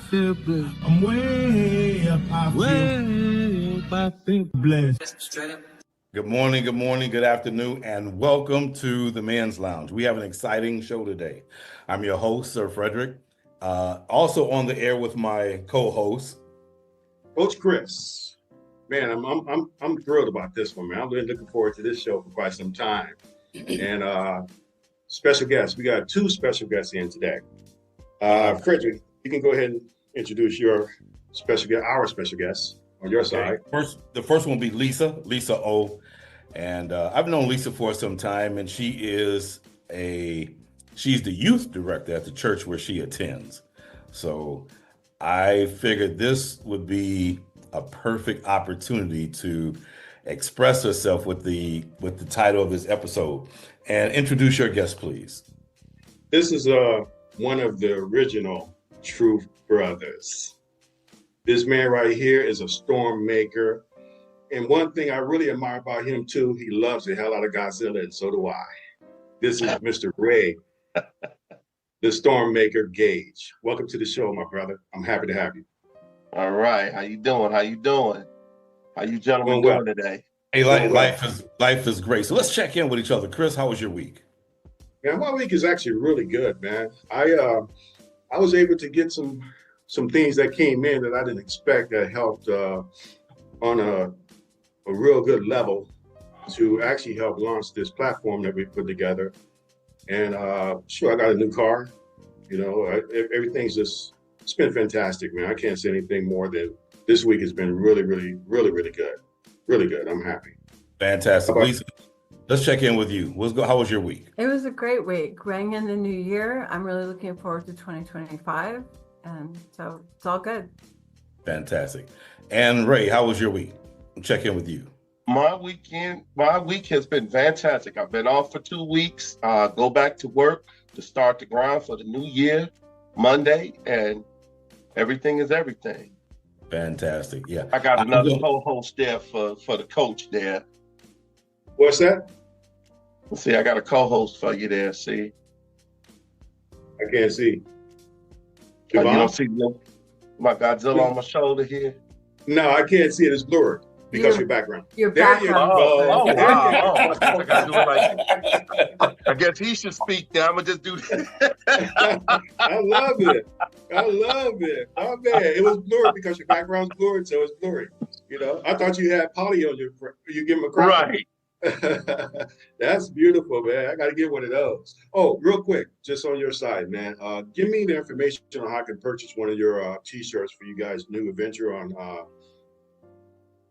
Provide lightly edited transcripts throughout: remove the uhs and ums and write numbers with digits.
feel blessed. I'm way up, I feel blessed. Good morning, good afternoon, and welcome to the Men's Lounge. We have an exciting show today. I'm your host, Sir Frederick. Also on the air with my co-host, Coach Chris. Man, I'm thrilled about this one, man. I've been looking forward to this show for quite some time. And special guests, we got two special guests in today. Frederick, you can go ahead and introduce your special guest, our special guest on your side. The first one will be Lisa O. And I've known Lisa for some time, and she's the youth director at the church where she attends. So I figured this would be a perfect opportunity to express herself with the title of this episode. And introduce your guest, please. This is one of the original Truth Brothers. This man right here is a storm maker. And one thing I really admire about him too, he loves the hell out of Godzilla, and so do I. This is Mr. Ray, the Stormbreaker Gage. Welcome to the show, my brother. I'm happy to have you. All right. How you doing? How you gentlemen doing today? Hey, life is great. So let's check in with each other. Chris, how was your week? Yeah, my week is actually really good, man. I was able to get some things that came in that I didn't expect that helped on a real good level to actually help launch this platform that we put together. And sure, I got a new car. You know, everything's it's been fantastic, man. I can't say anything more than this week has been really, really, really, really good. Really good. I'm happy. Fantastic. Lisa, let's check in with you. How was your week? It was a great week. Going in the new year, I'm really looking forward to 2025. And so it's all good. Fantastic. And Ray, how was your week? Check in with you. My week has been fantastic. I've been off for 2 weeks. Go back to work to start the grind for the new year, Monday, and everything is everything. Fantastic. Yeah. I got another co-host there for the coach there. What's that? See, I got a co-host for you there, see? I can't see. You don't see my Godzilla on my shoulder here? No, I can't see it. It's blurred because your background. Your There you background. go. Wow. I gotta do it like I guess he should speak now. I'm gonna just do that. I love it. Oh man, it was blurred because your background's blurred, so it's blurry. You know, I thought you had poly on you give him a crack. Right. That's beautiful, man. I got to get one of those. Oh, real quick, just on your side, man. Give me the information on how I can purchase one of your T-shirts for you guys' new adventure on.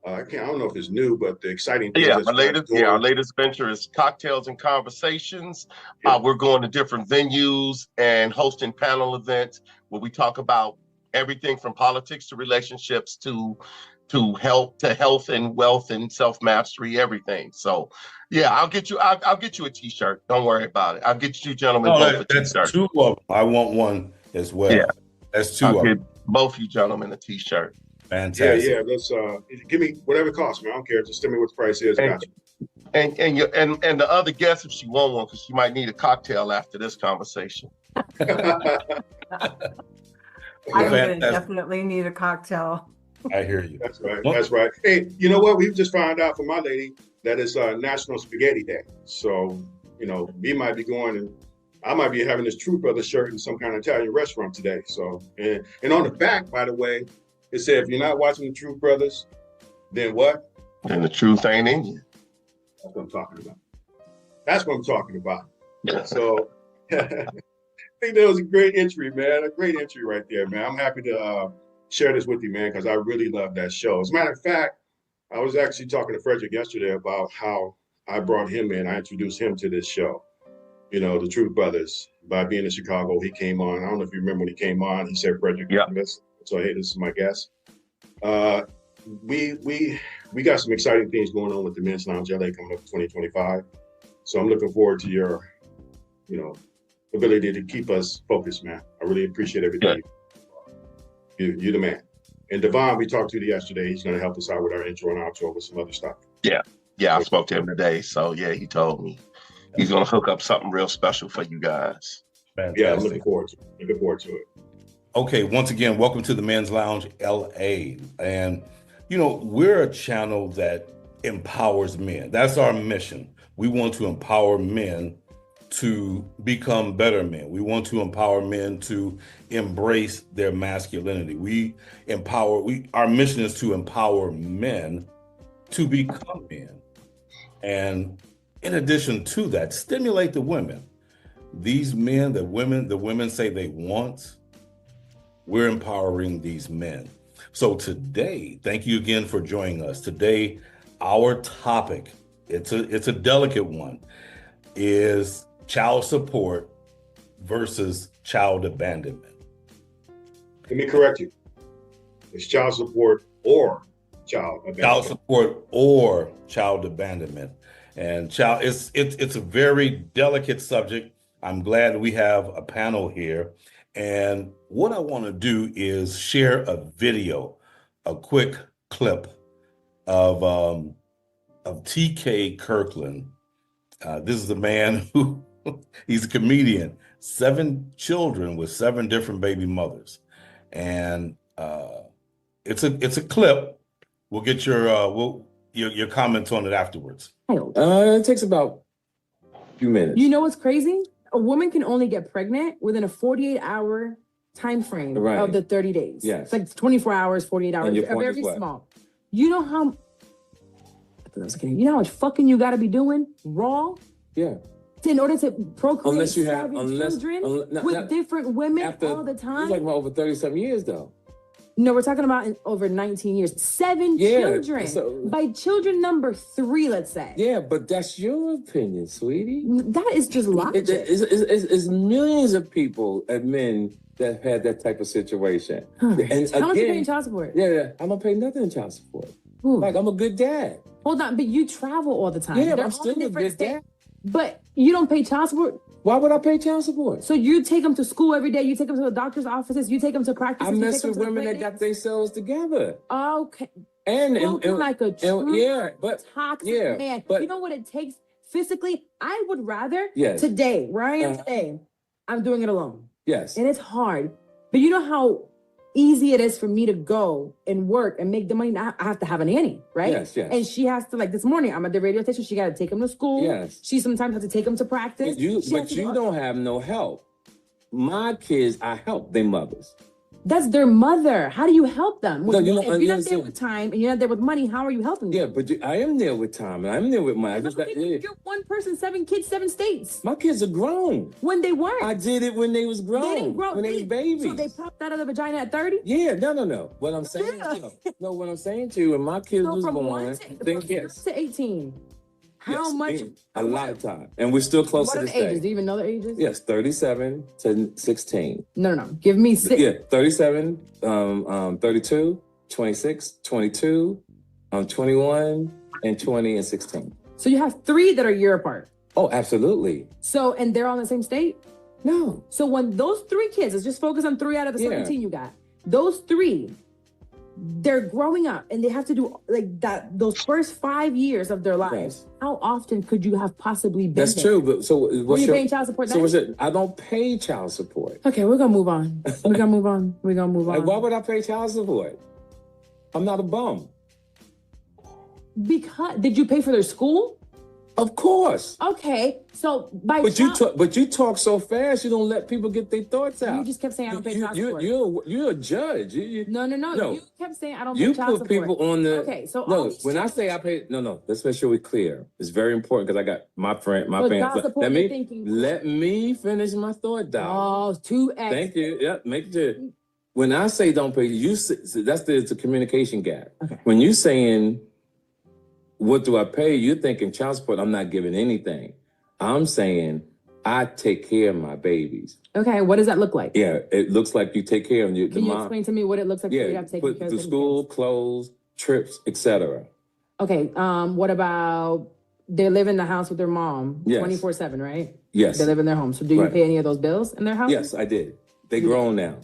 I don't know if it's new, but the exciting thing. Our latest venture is Cocktails and Conversations. Yeah. We're going to different venues and hosting panel events where we talk about everything from politics to relationships to health and wealth and self-mastery, everything. So yeah, I'll get you a T-shirt. Don't worry about it. I'll get you gentlemen both a T-shirt. That's two of them. I want one as well. Yeah. That's two I'll of get them. both you gentlemen a T-shirt. Fantastic. Yeah. Let's give me whatever it costs, man. I don't care. Just tell me what the price is. And the other guest, if she want one, because she might need a cocktail after this conversation. I would definitely need a cocktail. I hear you. That's right. That's right. Hey, you know what? We've just found out from my lady that it's National Spaghetti Day. So, you know, we might be going and I might be having this True Brothers shirt in some kind of Italian restaurant today. So, and on the back, by the way, it said, if you're not watching the True Brothers, then what? Then the truth ain't in you. That's what I'm talking about. So I think that was a great entry, man. A great entry right there, man. I'm happy to share this with you, man, because I really love that show. As a matter of fact, I was actually talking to Frederick yesterday about how I brought him in. I introduced him to this show, you know, the Truth Brothers. By being in Chicago, he came on. I don't know if you remember when he came on. He said, Frederick, so hey, this is my guest. We got some exciting things going on with the Men's Lounge LA coming up in 2025. So I'm looking forward to your, you know, ability to keep us focused, man. I really appreciate everything. You're the man. And Devon, we talked to yesterday. He's going to help us out with our intro and outro with some other stuff. Yeah, I spoke to him today. So yeah, he told me he's going to hook up something real special for you guys. Fantastic. Yeah, I'm looking forward to it. Okay, once again, welcome to the Men's Lounge LA. And, we're a channel that empowers men. That's our mission. We want to empower men to become better men. We want to empower men to embrace their masculinity. Our mission is to empower men to become men. And in addition to that, stimulate the women. These men, the women say they want, we're empowering these men. So today, thank you again for joining us. Today, our topic, it's a delicate one, is child support versus child abandonment. Let me correct you. It's child support or child abandonment. Child support or child abandonment. And it's a very delicate subject. I'm glad we have a panel here. And what I want to do is share a video, a quick clip of TK Kirkland. This is the man who, he's a comedian, 7 children with 7 different baby mothers. And it's a clip. We'll get your comments on it afterwards. It takes about a few minutes. You know what's crazy? A woman can only get pregnant within a 48-hour time frame Right. of the 30 days. Yes. It's like 24 hours, 48 hours. And your They're point very is what? small. You know how I thought I was kidding. You know how much fucking you gotta be doing raw Yeah. in order to procreate Unless you have, 7 children not- with not- different women after, all the it's time? like over 37 years though. No, we're talking about in over 19 years. 7 Yeah, children. so- By children number 3, let's say. Yeah, but that's your opinion, sweetie. That is just logic. It's millions of people and men that have had that type of situation. And How much you paying again, child support? yeah, I don't pay nothing in child support. Ooh. Like, I'm a good dad. Hold on, but you travel all the time. Yeah, but They're I'm all still in a different good dad. states. But you don't pay child support. Why would I pay child support? So you take them to school every day. You take them to the doctor's offices. You take them to practice. I mess with women that got themselves together. Okay. And Like a true yeah, but toxic yeah, man. but- You know what it takes physically? I would rather Yes. today, where I am Uh-huh. today, I'm doing it alone. yes, And it's hard. But you know how easy it is for me to go and work and make the money. Now I have to have a nanny, right? Yes, yes. And she has to, like this morning, I'm at the radio station. She got to take him to school. Yes. She sometimes has to take him to practice. but you She has to do all- don't have no help. My kids, I help their mothers. That's their mother. How do you help them? No, you know- if you're you not there understand. with time and you're not there with money, how are you helping them? Yeah, but I am there with time and I'm there with my. I just, yeah. You're one person, 7 kids, 7 states. My kids are grown. When they weren't. I did it when they was grown. They didn't grow. When they was babies. So they popped out of the vagina at 30? Yeah, no. What I'm saying, Yeah. no, what I'm saying to you, when my kids So was from born, 1 then to, yes, to 18. How yes, much? a lot of time, and we're still close What to are this the ages? Do day. you even know the ages? Yes, 37 to 16. No. Give me 6. Yeah, 37, 32, 26, 22, 21, and 20 and 16. So you have 3 that are a year apart. Oh, absolutely. So, and they're all in the same state? No. So when those 3 kids, let's just focus on 3 out of the Yeah. 17 you got. Those 3, they're growing up and they have to do like that those first 5 years of their lives. Yes. How often could you have possibly been That's there? true. But so Were what's you your, paying child support so then? what's it? I don't pay child support. Okay, we're gonna move on. We're gonna move on. We're gonna move Like, on. why would I pay child support? I'm not a bum. Because did you pay for their school? Of course. Okay, so by But child, you talk so fast, you don't let people get their thoughts out. you just kept saying I don't pay child support. You're a judge. No. No. You kept saying I don't You pay child put support. people on the. Okay, so all no. these When I child- say I pay, no. Let's make sure we're clear. It's very important because I got my friend, my But family. child support, Let you're me thinking- let me finish my thought, down. Oh, 2x. Thank you. Yeah, make sure. When I say don't pay, that's the communication gap. Okay. When you saying, what do I pay? You're thinking child support. I'm not giving anything. I'm saying I take care of my babies. Okay, what does that look like? Yeah, it looks like you take care of you. Can you explain to me what it looks like for you to Yeah, have taken put care of the the school, clothes, trips, etc. Okay, what about they live in the house with their mom Yes. 24/7, right? Yes, They live in their home. So do you Right. pay any of those bills in their house? yes, I did. They grown now.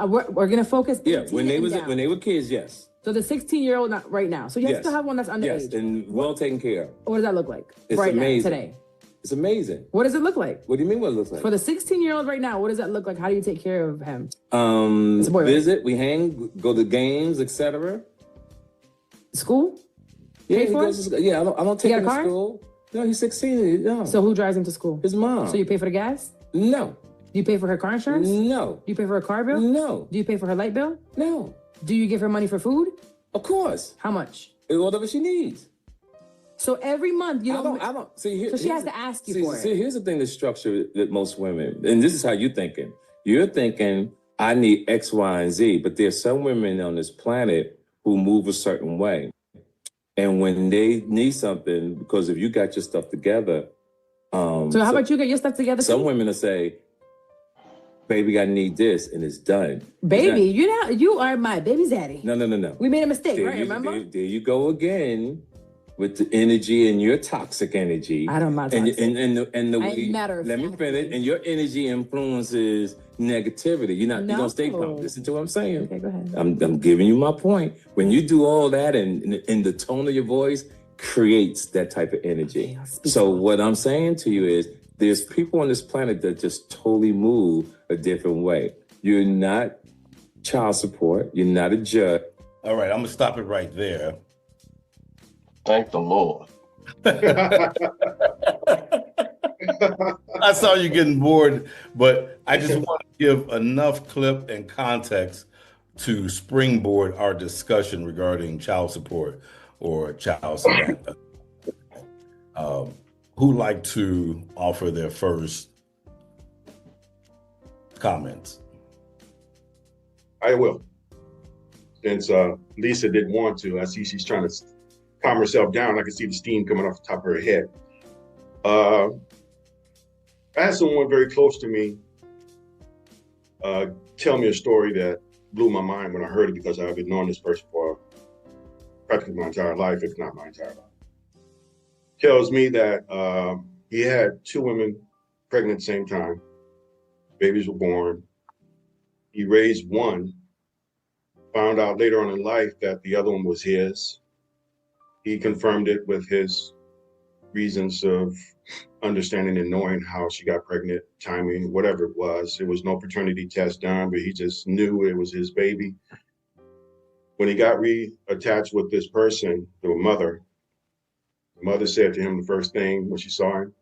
We're gonna focus. Yeah, 18 when they and was down. when they were kids, yes, So the 16-year-old not right now. So you Yes. still have one that's underage. yes, and well taken care of. What does that look like It's right amazing. now today? It's amazing. What does it look like? What do you mean what it looks like? For the 16-year-old right now, what does that look like? How do you take care of him? It's a boy, right? Visit, we hang, go to games, etc. School? Yeah, Pay he for goes it? to school. Yeah, I don't take got him a to car? school. No, he's 16. No. So who drives him to school? His mom. So you pay for the gas? No. Do you pay for her car insurance? No. Do you pay for her car bill? No. Do you pay for her light bill? No. Do you give her money for food? Of course. How much? Whatever she needs. So every month, you know. I don't see here. So she has to ask you for it. See, here's the thing that's structured that most women, and this is how you're thinking. You're thinking, I need X, Y, and Z, but there's some women on this planet who move a certain way. And when they need something, because if you got your stuff together, so how about you get your stuff together? some too? women will say, baby, I need this, and it's done. Baby, you are my baby's daddy. No. We made a mistake, There right? you, Remember? there you go again with the energy and your toxic energy. I don't mind And toxic. the way, matter of let me fact. finish. And your energy influences negativity. You're No. gonna stay calm. Listen to what I'm saying. Okay, go ahead. I'm giving you my point. When you do all that and the tone of your voice creates that type of energy. Okay, I'll speak So to it. what I'm saying to you is there's people on this planet that just totally move a different way. You're not child support. You're not a judge. All right, I'm gonna stop it right there. Thank the Lord. I saw you getting bored, but I just want to give enough clip and context to springboard our discussion regarding child support or child support. Who'd like to offer their first comments? I will. Since Lisa didn't want to, I see she's trying to calm herself down. I can see the steam coming off the top of her head. I had someone very close to me tell me a story that blew my mind when I heard it, because I've been knowing this person for practically my entire life, if not my entire life. Tells me that he had 2 women pregnant at the same time. Babies were born. He raised one, found out later on in life that the other one was his. He confirmed it with his reasons of understanding and knowing how she got pregnant, timing, whatever it was. There was no paternity test done, but he just knew it was his baby. When he got reattached with this person, the mother said to him the first thing when she saw him,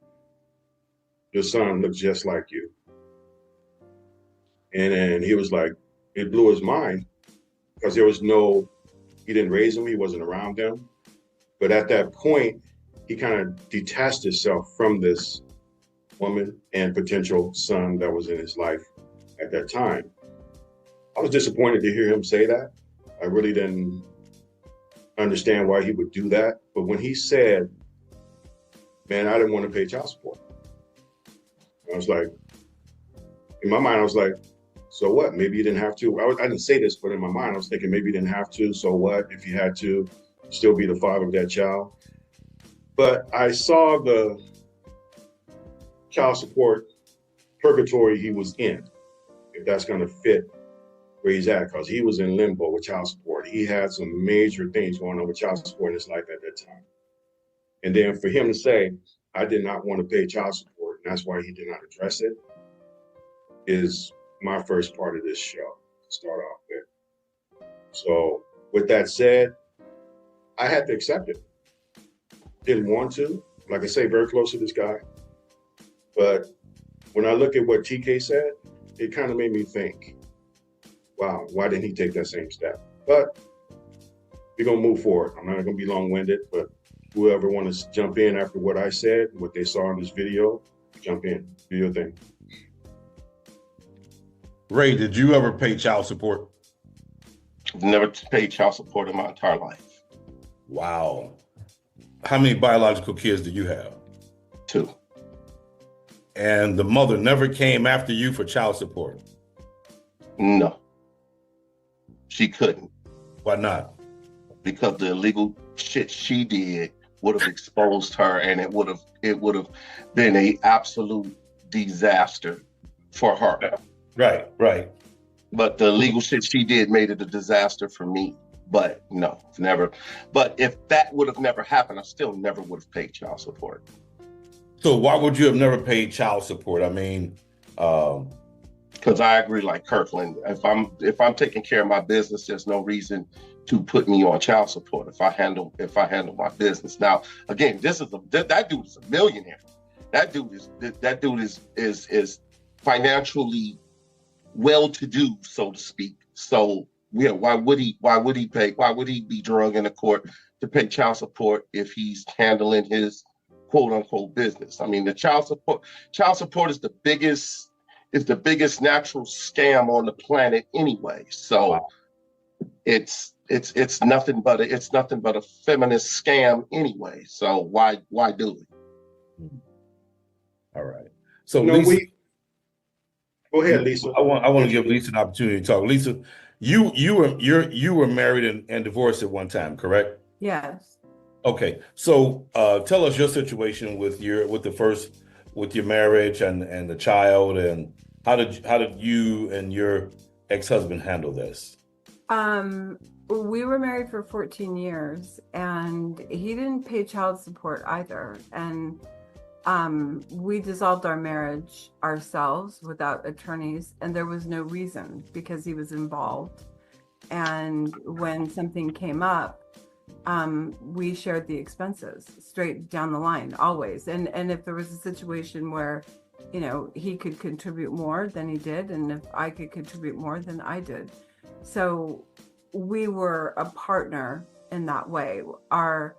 "Your son looks just like you." And then he was like, it blew his mind, because he didn't raise him, he wasn't around them. But at that point, he kind of detached himself from this woman and potential son that was in his life at that time. I was disappointed to hear him say that. I really didn't understand why he would do that. But when he said, "Man, I didn't want to pay child support," I was like, in my mind, I was like, so what? Maybe you didn't have to. I didn't say this, but in my mind, I was thinking maybe you didn't have to. So what? If you had to, still be the father of that child. But I saw the child support purgatory he was in, if that's going to fit where he's at, because he was in limbo with child support. He had some major things going on with child support in his life at that time. And then for him to say, "I did not want to pay child support," and that's why he did not address it, is my first part of this show to start off with. So with that said, I had to accept it. Didn't want to, like I say, very close to this guy. But when I look at what TK said, it kind of made me think, wow, why didn't he take that same step? But we're gonna move forward. I'm not gonna be long-winded, but whoever wants to jump in after what I said, what they saw in this video, jump in, do your thing. Ray, did you ever pay child support? I've never paid child support in my entire life. Wow. How many biological kids do you have? 2. And the mother never came after you for child support? No. She couldn't, Why not? because the illegal shit she did would have exposed her, and it would have been a absolute disaster for her. Right. But the illegal shit she did made it a disaster for me. But no, it's never. But if that would have never happened, I still never would have paid child support. So why would you have never paid child support? I mean, Because I agree, like Kirkland, if I'm taking care of my business, there's no reason to put me on child support if I handle my business. Now, again, that dude is a millionaire. That dude is financially well-to-do, so to speak. So yeah, why would he be drug in the court to pay child support if he's handling his quote unquote business? I mean, the child support is the biggest natural scam on the planet anyway. So it's nothing but a feminist scam anyway. So why do it? All right. So No, Lisa, go ahead, Lisa. I want to give Lisa an opportunity to talk. Lisa, you were married and divorced at one time, correct? Yes. Okay. So tell us your situation with your marriage and the child, and how did you and your ex-husband handle this? We were married for 14 years and he didn't pay child support either. And we dissolved our marriage ourselves without attorneys, and there was no reason because he was involved. And when something came up, we shared the expenses straight down the line, always. And if there was a situation where, you know, he could contribute more, then he did. And if I could contribute more, then I did. So we were a partner in that way. Our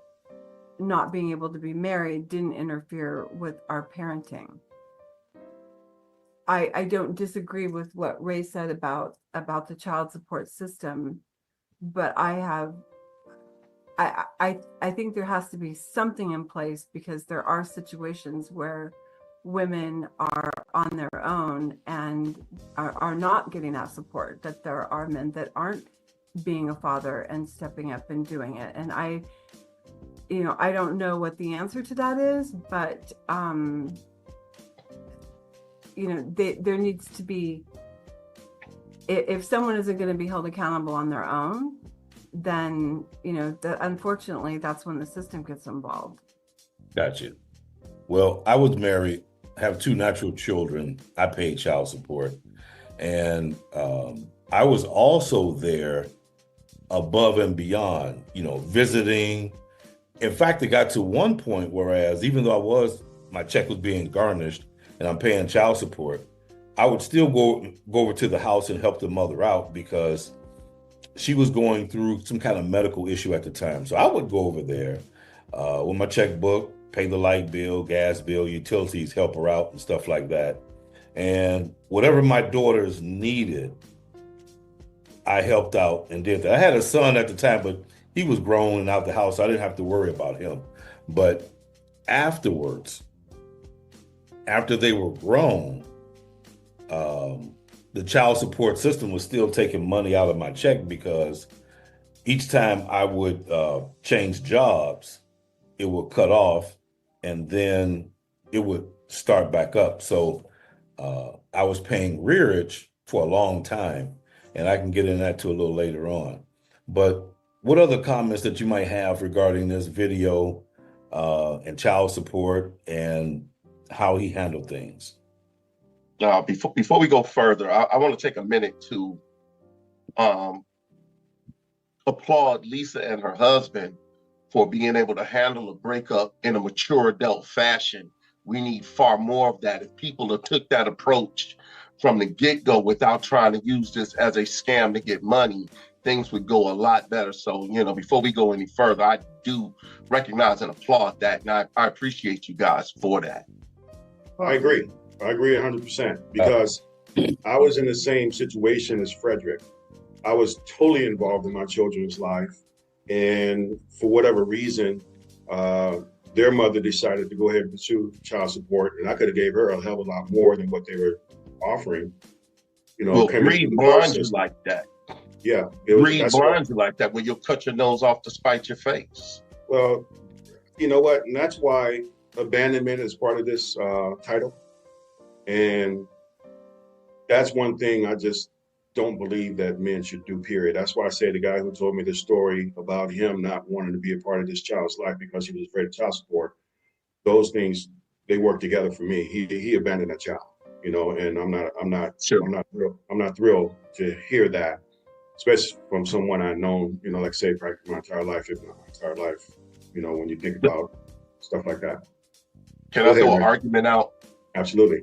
not being able to be married didn't interfere with our parenting. I don't disagree with what Ray said about the child support system, but I think there has to be something in place, because there are situations where women are on their own and are not getting that support, that there are men that aren't being a father and stepping up and doing it. And I don't know what the answer to that is, but there needs to be, if someone isn't going to be held accountable on their own, then unfortunately that's when the system gets involved. Gotcha. Well, I was married, have 2 natural children. I paid child support, and I was also there above and beyond, visiting. In fact, it got to one point whereas even though my check was being garnished and I'm paying child support, I would still go over to the house and help the mother out because she was going through some kind of medical issue at the time. So I would go over there with my checkbook, pay the light bill, gas bill, utilities, help her out and stuff like that. And whatever my daughters needed, I helped out and did that. I had a son at the time, but he was grown and out the house, so I didn't have to worry about him. But afterwards, after they were grown, the child support system was still taking money out of my check because each time I would change jobs, it would cut off and then it would start back up. So I was paying rearage for a long time, and I can get into that too a little later on. But what other comments that you might have regarding this video and child support and how he handled things? Before we go further, I want to take a minute to applaud Lisa and her husband for being able to handle a breakup in a mature adult fashion. We need far more of that. If people have took that approach from the get-go without trying to use this as a scam to get money, things would go a lot better. So, before we go any further, I do recognize and applaud that. And I appreciate you guys for that. I agree 100% because I was in the same situation as Frederick. I was totally involved in my children's life. And for whatever reason, their mother decided to go ahead and pursue child support. And I could have gave her a hell of a lot more than what they were offering. Greed blinds you like that. Yeah. Greed blinds you like that, where you'll cut your nose off to spite your face. Well, you know what? And that's why abandonment is part of this title. And that's one thing I just don't believe that men should do, period. That's why I say the guy who told me the story about him not wanting to be a part of this child's life because he was afraid of child support, those things they work together for me. He abandoned that child, you know, and Sure. I'm not thrilled to hear that, especially from someone I've known, you know, like say practically my entire life, if not my entire life, you know, when you think about stuff like that. Can Go I ahead, throw an Ray. argument out? Absolutely.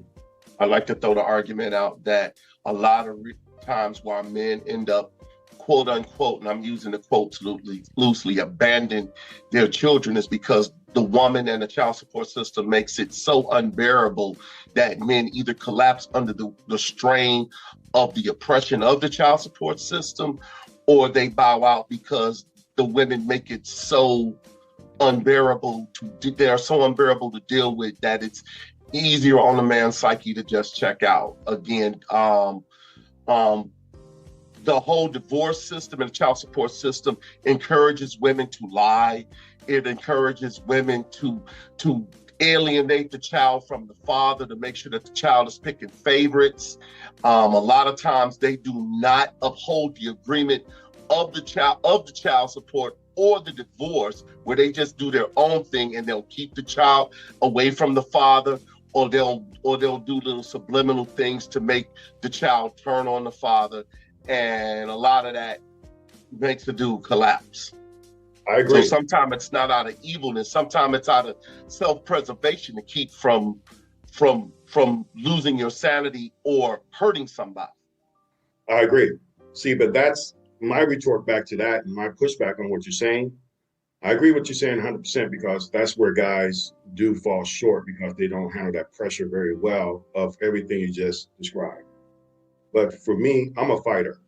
I like to throw the argument out that a lot of times why men end up, quote unquote, and I'm using the quotes loosely, abandon their children is because the woman and the child support system makes it so unbearable that men either collapse under the strain of the oppression of the child support system, or they bow out because the women make it so unbearable they are so unbearable to deal with that it's easier on the man's psyche to just check out. Again, the whole divorce system and child support system encourages women to lie. It encourages women to alienate the child from the father to make sure that the child is picking favorites. A lot of times they do not uphold the agreement of the child support or the divorce, where they just do their own thing and they'll keep the child away from the father, or they'll do little subliminal things to make the child turn on the father, and a lot of that makes the dude collapse. I agree. So sometimes it's not out of evilness, sometimes it's out of self-preservation to keep from losing your sanity or hurting somebody. I agree. See, but that's my retort back to that and my pushback on what you're saying. I agree with you saying 100% because that's where guys do fall short because they don't handle that pressure very well of everything you just described. But for me, I'm a fighter,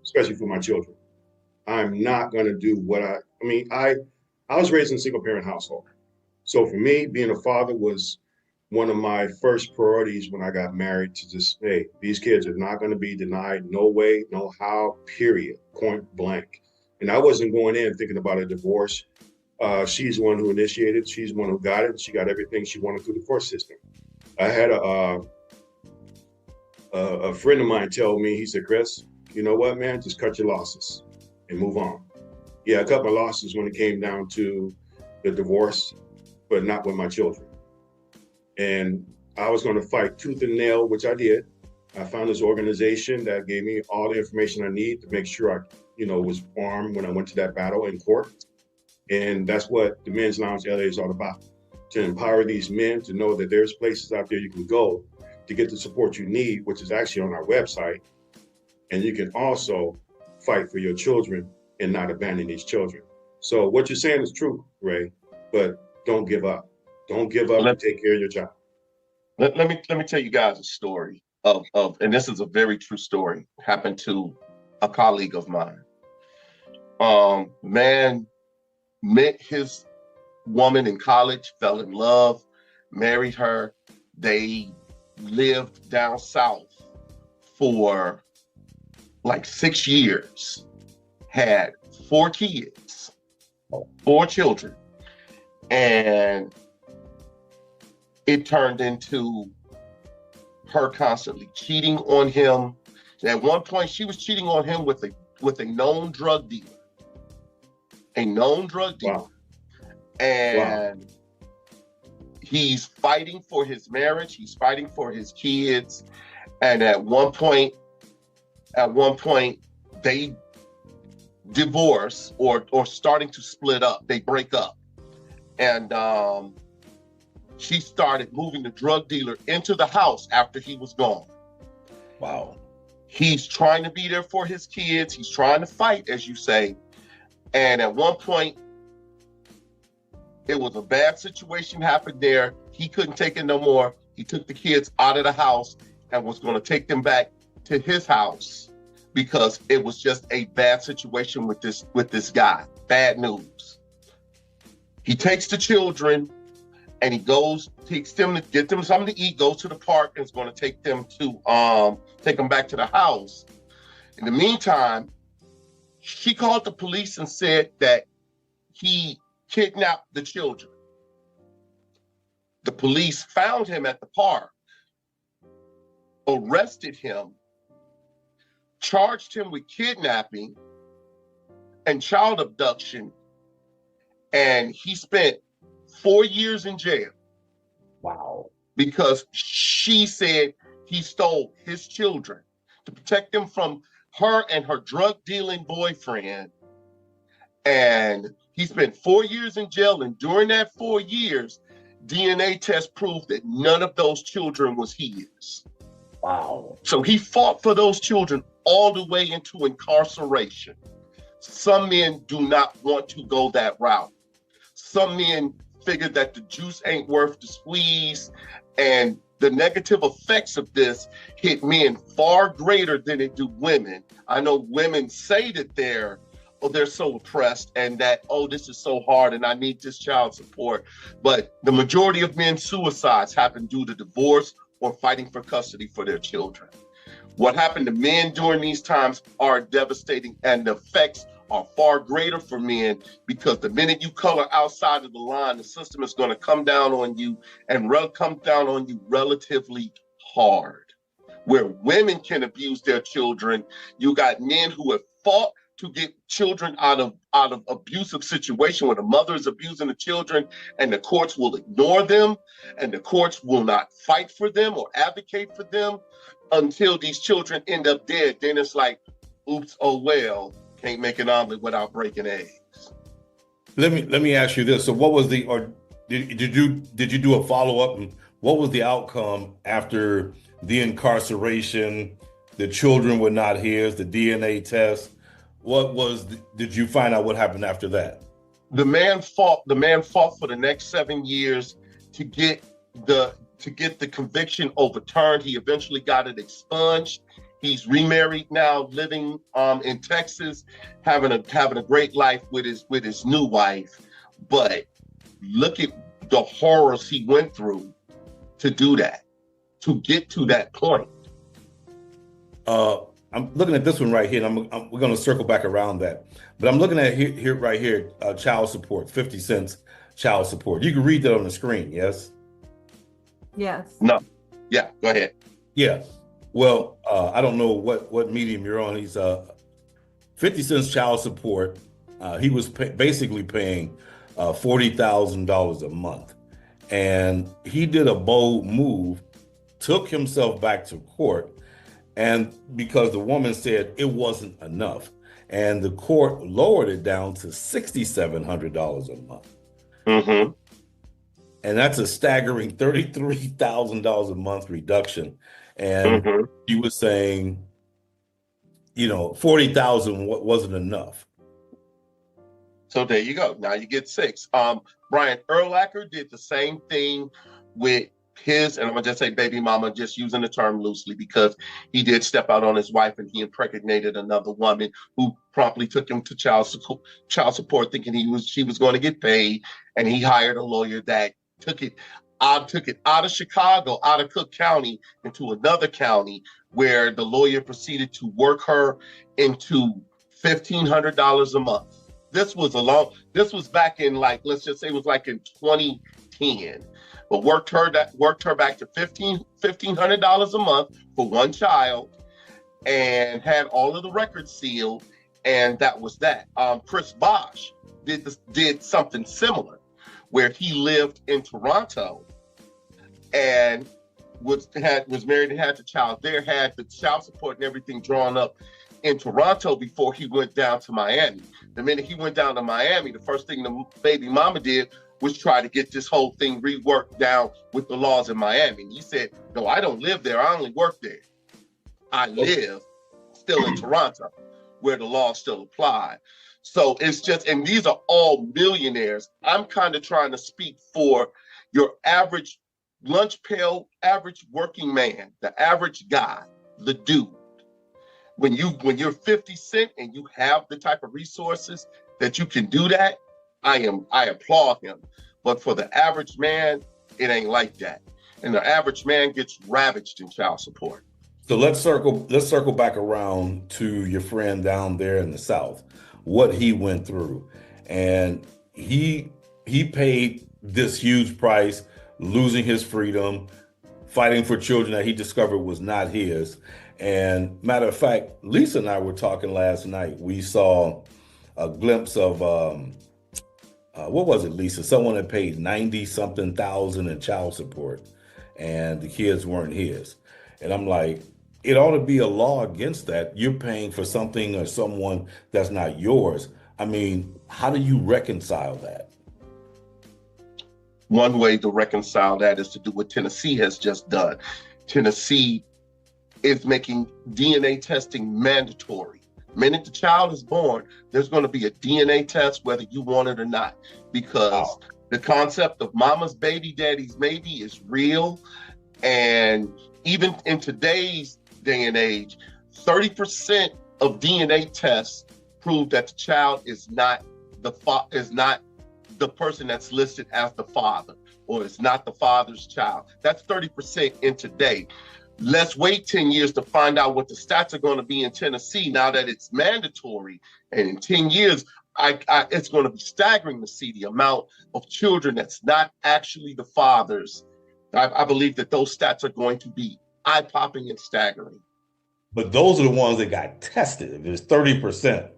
especially for my children. I'm not going to do what I was raised in a single parent household. So for me, being a father was one of my first priorities when I got married, to just, hey, these kids are not going to be denied, no way, no how, period, point blank. And I wasn't going in thinking about a divorce. She's the one who initiated, she's the one who got it. She got everything she wanted through the court system. I had a friend of mine tell me, he said, Chris, you know what, man, just cut your losses and move on. Yeah, I cut my losses when it came down to the divorce, but not with my children. And I was going to fight tooth and nail, which I did. I found this organization that gave me all the information I need to make sure I, was armed when I went to that battle in court. And that's what the Men's Lounge LA is all about, to empower these men to know that there's places out there you can go to get the support you need, which is actually on our website. And you can also fight for your children and not abandon these children. So what you're saying is true, Ray, but don't give up. Don't give up and take care of your child. Let me tell you guys a story of, and this is a very true story, happened to a colleague of mine. Man met his woman in college, fell in love, married her. They lived down south for like 6 years, had 4 kids, 4 children, and it turned into her constantly cheating on him. At one point, she was cheating on him with a known drug dealer. Wow. And he's fighting for his marriage. He's fighting for his kids. And at one point, they divorce or starting to split up. They break up. And she started moving the drug dealer into the house after he was gone. Wow. He's trying to be there for his kids. He's trying to fight, as you say. And at one point, it was a bad situation happened there. He couldn't take it no more. He took the kids out of the house and was going to take them back to his house because it was just a bad situation with this guy. Bad news. He takes the children and he takes them to get them something to eat, goes to the park, and is going to take them back to the house. In the meantime, she called the police and said that he kidnapped the children. The police found him at the park, arrested him, charged him with kidnapping and child abduction, and he spent 4 years in jail. Wow. because she said he stole his children to protect them from her and her drug dealing boyfriend. And he spent 4 years in jail. And during that 4 years, DNA test proved that none of those children was his. Wow. So he fought for those children all the way into incarceration. Some men do not want to go that route. Some men figure that the juice ain't worth the squeeze, and the negative effects of this hit men far greater than it do women. I know women say that they're so oppressed and that, oh, this is so hard and I need this child support. But the majority of men's suicides happen due to divorce or fighting for custody for their children. What happened to men during these times are devastating, and the effects are far greater for men, because the minute you color outside of the line, the system is going to come down on you and come down on you relatively hard. Where women can abuse their children, you got men who have fought to get children out of abusive situation where the mother is abusing the children, and the courts will ignore them, and the courts will not fight for them or advocate for them until these children end up dead. Then it's like, oops, oh well, can't make an omelet without breaking eggs. Let me ask you this. So what was did you do a follow-up, and what was the outcome after the incarceration? The children were not his, the DNA test. Did you find out what happened after that? The man fought for the next 7 years to get the conviction overturned. He eventually got it expunged. He's remarried now, living in Texas, having a great life with his new wife. But look at the horrors he went through to do that, to get to that point. I'm looking at this one right here, and we're going to circle back around that. But I'm looking at right here, child support, 50 cents child support. You can read that on the screen, yes? Yes. No. Yeah, go ahead. Yeah. Well, I don't know what medium you're on. He's 50 cents child support. He was basically paying $40,000 a month. And he did a bold move, took himself back to court, and because the woman said it wasn't enough, and the court lowered it down to $6,700 a month. Mm-hmm. And that's a staggering $33,000 a month reduction. And he was saying, 40,000 wasn't enough. So there you go. Now you get 6. Brian Urlacher did the same thing with his, and I'm gonna just say baby mama, just using the term loosely, because he did step out on his wife and he impregnated another woman who promptly took him to child support, thinking she was going to get paid, and he hired a lawyer that took it out of Chicago, out of Cook County, into another county, where the lawyer proceeded to work her into $1,500 a month. This was back in, let's just say it was like in 2010. But worked her back to $1,500 a month for one child, and had all of the records sealed, and that was that. Chris Bosch did something similar, where he lived in Toronto and was married and had the child there, had the child support and everything drawn up in Toronto before he went down to Miami. The minute he went down to Miami, the first thing the baby mama did was try to get this whole thing reworked down with the laws in Miami. And he said, no, I don't live there. I only work there. I live still in Toronto, where the laws still apply. So it's just, and these are all millionaires. I'm kind of trying to speak for your average lunch pail, average working man, the average guy, the dude. When you're 50 Cent and you have the type of resources that you can do that, I applaud him. But for the average man, it ain't like that. And the average man gets ravaged in child support. So let's circle back around to your friend down there in the South, what he went through. And he paid this huge price, losing his freedom, fighting for children that he discovered was not his. And matter of fact, Lisa and I were talking last night. We saw a glimpse of what was it, Lisa? Someone had paid 90 something thousand in child support and the kids weren't his. And I'm like, it ought to be a law against that. You're paying for something or someone that's not yours. I mean, how do you reconcile that? One way to reconcile that is to do what Tennessee has just done. Tennessee is making DNA testing mandatory. The minute the child is born, there's going to be a DNA test whether you want it or not, because the concept of mama's baby, daddy's maybe is real. And even in today's day and age, 30% of DNA tests prove that the child is not the person that's listed as the father, or it's not the father's child. That's 30% in today. Let's wait 10 years to find out what the stats are going to be in Tennessee now that it's mandatory. And in 10 years, it's going to be staggering to see the amount of children that's not actually the father's. I believe that those stats are going to be eye-popping and staggering. But those are the ones that got tested. If it's 30%,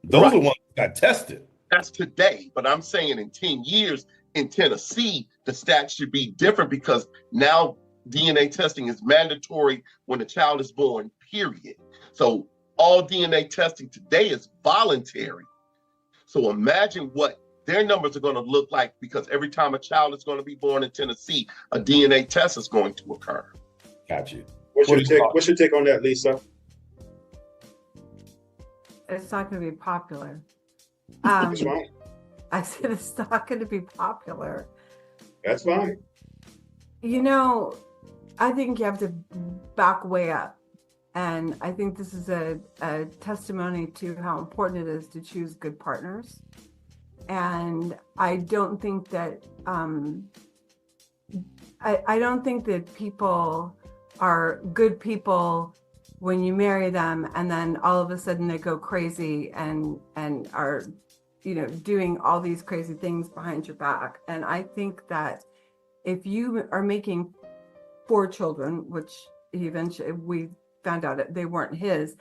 those are the ones that got tested. That's today, but I'm saying in 10 years in Tennessee, the stats should be different, because now DNA testing is mandatory when a child is born, period. So all DNA testing today is voluntary. So imagine what their numbers are going to look like, because every time a child is going to be born in Tennessee, a DNA test is going to occur. Got you. What's your take on that, Lisa? It's not going to be popular. That's fine. I said it's not going to be popular. That's fine. You know, I think you have to back way up. And I think this is a testimony to how important it is to choose good partners. And I don't think that I don't think that people are good people when you marry them and then all of a sudden they go crazy and are, you know, doing all these crazy things behind your back. And I think that if you are making 4 children, which eventually we found out that they weren't his,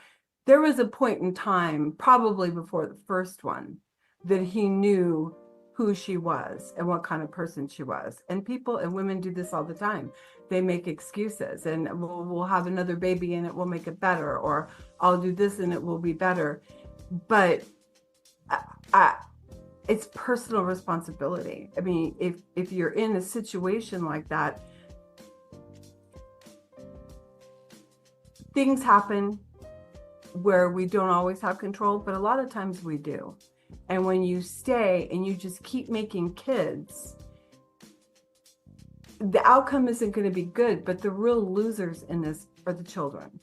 there was a point in time, probably before the first one, that he knew who she was and what kind of person she was. And people and women do this all the time. They make excuses and we'll have another baby and it will make it better, or I'll do this and it will be better. But it's personal responsibility. I mean, if you're in a situation like that, things happen where we don't always have control, but a lot of times we do. And when you stay and you just keep making kids, the outcome isn't going to be good, but the real losers in this are the children.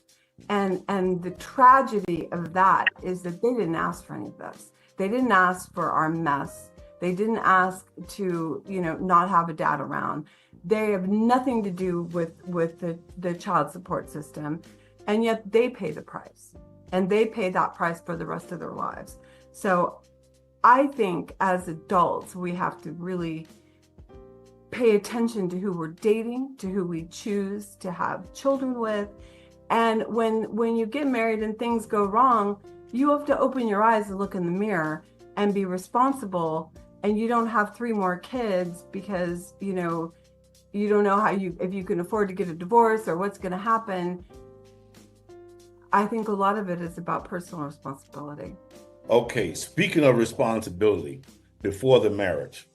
And the tragedy of that is that they didn't ask for any of this. They didn't ask for our mess. They didn't ask to, you know, not have a dad around. They have nothing to do with the child support system. And yet they pay the price, and they pay that price for the rest of their lives. So I think as adults, we have to really pay attention to who we're dating, to who we choose to have children with. And when you get married and things go wrong, you have to open your eyes and look in the mirror and be responsible. And you don't have 3 more kids because, you know, you don't know if you can afford to get a divorce or what's going to happen. I think a lot of it is about personal responsibility. Okay, speaking of responsibility before the marriage.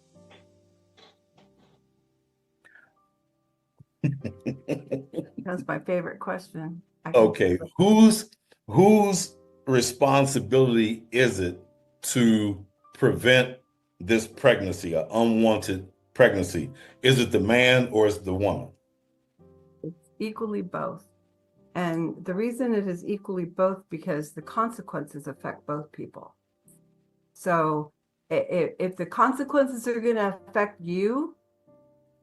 That's my favorite question. Okay, whose responsibility is it to prevent this pregnancy, an unwanted pregnancy? Is it the man or is it the woman? It's equally both. And the reason it is equally both because the consequences affect both people. So if the consequences are going to affect you,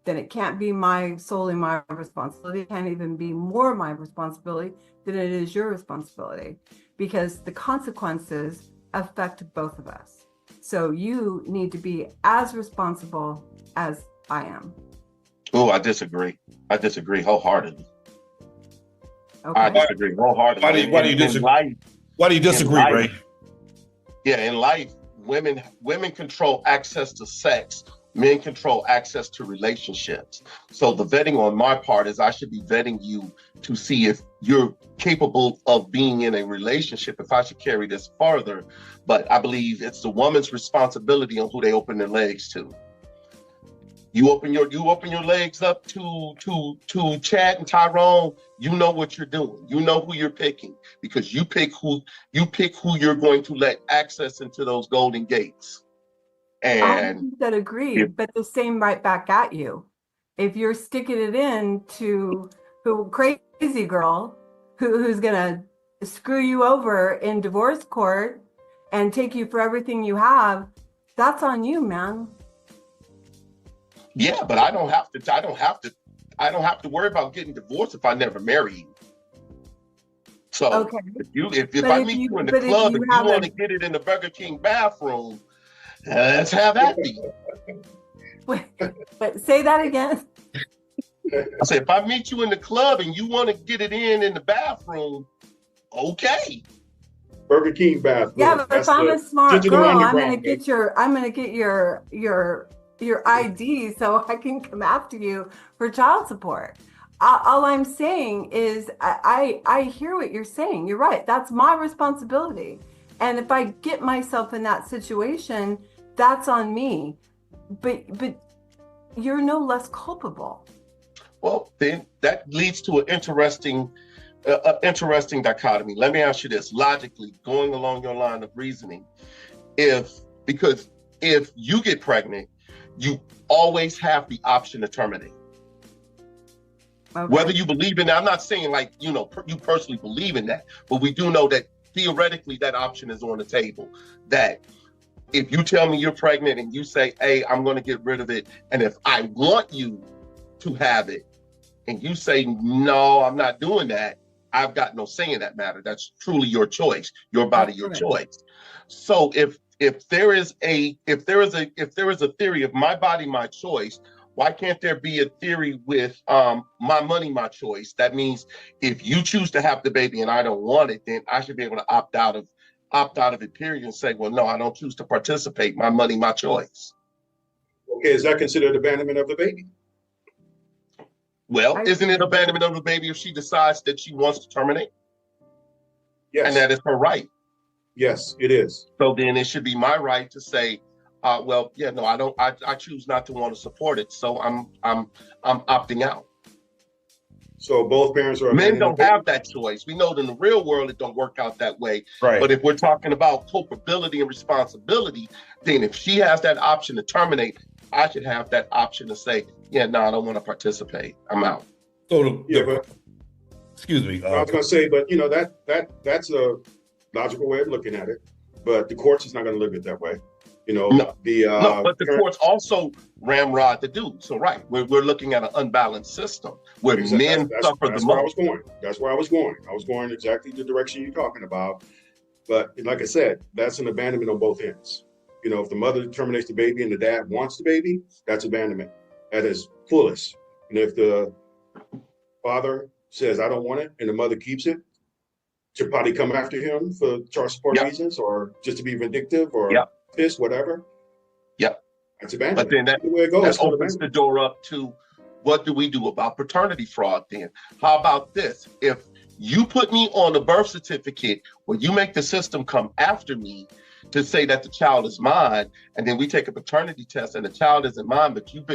then it can't be solely my responsibility. It can't even be more my responsibility than it is your responsibility, because the consequences affect both of us. So you need to be as responsible as I am. Oh, I disagree. I disagree wholeheartedly. Okay. I disagree wholeheartedly. Why do you disagree? Why do you disagree, Ray? Yeah, in life, women control access to sex, men control access to relationships. So the vetting on my part is I should be vetting you to see if you're capable of being in a relationship, if I should carry this farther. But I believe it's the woman's responsibility on who they open their legs to. You open your legs up to Chad and Tyrone, you know what you're doing. You know who you're picking, because you pick who you're going to let access into those golden gates. And that agree, but the same right back at you. If you're sticking it in to who crazy girl who's gonna screw you over in divorce court and take you for everything you have, that's on you, man. Yeah, but I don't have to worry about getting divorced if I never marry you. So okay. if I meet you in the club and you want to get it in the Burger King bathroom, let's have that be. Wait, say that again. I said, if I meet you in the club and you want to get it in the bathroom, okay. Burger King bathroom. Yeah, but if I'm a smart girl, I'm gonna get your ID so I can come after you for child support. All I'm saying is I hear what you're saying. You're right. That's my responsibility. And if I get myself in that situation, that's on me. But you're no less culpable. Well, then that leads to an interesting dichotomy. Let me ask you this, logically, going along your line of reasoning, because if you get pregnant, you always have the option to terminate. Okay. Whether you believe in that, I'm not saying like, you personally believe in that, but we do know that theoretically that option is on the table. That if you tell me you're pregnant and you say, hey, I'm going to get rid of it, and if I want you to have it, and you say, no, I'm not doing that, I've got no say in that matter. That's truly your choice, your body, your choice. So if there is a theory of my body, my choice, why can't there be a theory with my money, my choice? That means if you choose to have the baby and I don't want it, then I should be able to opt out of it, period, and say, well, no, I don't choose to participate. My money, my choice. Okay, is that considered abandonment of the baby? Well, isn't it abandonment of the baby if she decides that she wants to terminate? Yes. And that is her right. Yes, it is. So then it should be my right to say, well, yeah, no, I don't. I choose not to want to support it. So I'm opting out. So both parents are. Men don't have that choice. We know that in the real world it don't work out that way. Right. But if we're talking about culpability and responsibility, then if she has that option to terminate, I should have that option to say, yeah, no, I don't want to participate. I'm out. So excuse me. I was going to say, but that's a logical way of looking at it. But the courts is not going to look at it that way. But the courts also ramrod the dude. So we're looking at an unbalanced system where men suffer the most. That's where I was going. I was going exactly the direction you're talking about. But like I said, that's an abandonment on both ends. If the mother terminates the baby and the dad wants the baby, that's abandonment. That is foolish. And if the father says, I don't want it, and the mother keeps it, to probably come after him for child support reasons, or just to be vindictive, or pissed, whatever. Yep. That's abandonment. But then that opens the door up to, what do we do about paternity fraud then? How about this? If you put me on a birth certificate where you make the system come after me to say that the child is mine, and then we take a paternity test and the child isn't mine, but you've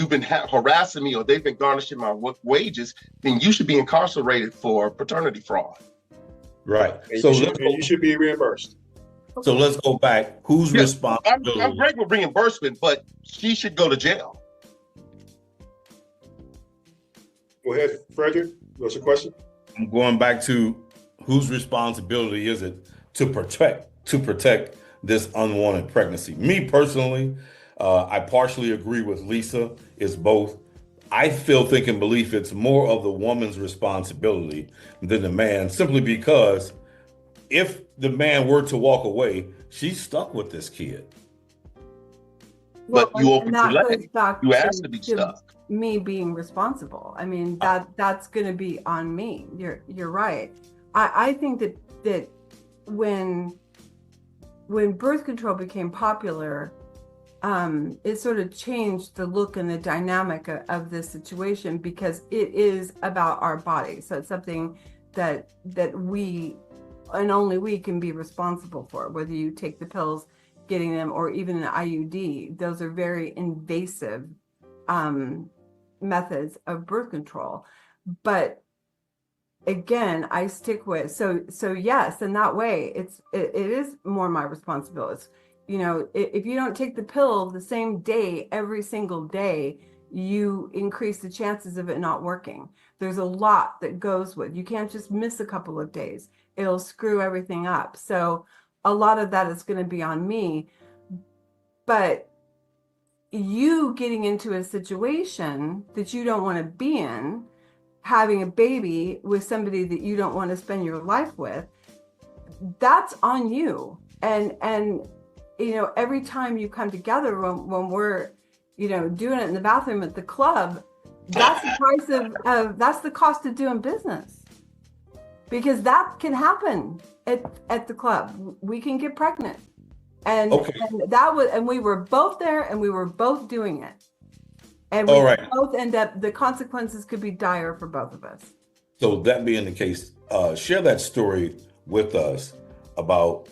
been harassing me, or they've been garnishing my wages, then you should be incarcerated for paternity fraud. Right. And so you should be reimbursed. So let's go back. Who's responsible? I'm great with reimbursement, but she should go to jail. Go ahead, Frederick. What's your question? I'm going back to whose responsibility is it to protect this unwanted pregnancy? Me personally, I partially agree with Lisa. It's both. I still think and believe it's more of the woman's responsibility than the man, simply because if the man were to walk away, she's stuck with this kid. But you open your leg. You asked to be stuck. Me being responsible. I mean, that's going to be on me. You're right. I think that when when birth control became popular, it sort of changed the look and the dynamic of this situation, because it is about our body. So it's something that we and only we can be responsible for, whether you take the pills, getting them, or even an IUD. Those are very invasive methods of birth control. But again, I stick with, so yes, in that way, it is more my responsibility. You know, if you don't take the pill the same day, every single day, you increase the chances of it not working. There's a lot that goes with, you can't just miss a couple of days. It'll screw everything up. So a lot of that is going to be on me. But you getting into a situation that you don't want to be in, having a baby with somebody that you don't want to spend your life with, that's on you. And you know, every time you come together, when we're, you know, doing it in the bathroom at the club, that's the price of that's the cost of doing business, because that can happen at the club. We can get pregnant, and that was, and we were both there, and we were both doing it, and we both end up, the consequences could be dire for both of us. So that being the case, share that story with us about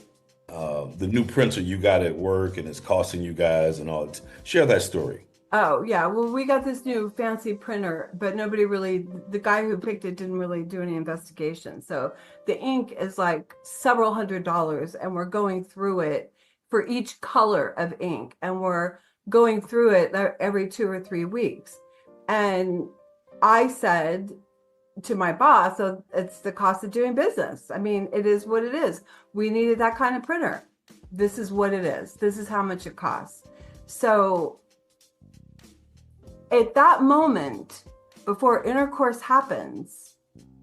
the new printer you got at work and it's costing you guys and all. Share that story. Oh yeah, well, we got this new fancy printer, but nobody really, the guy who picked it didn't really do any investigation. So the ink is like several $100s, and we're going through it for each color of ink, and we're going through it every 2 or 3 weeks. And I said to my boss, so it's the cost of doing business. I mean, it is what it is. We needed that kind of printer. This is what it is. This is how much it costs. So at that moment, before intercourse happens,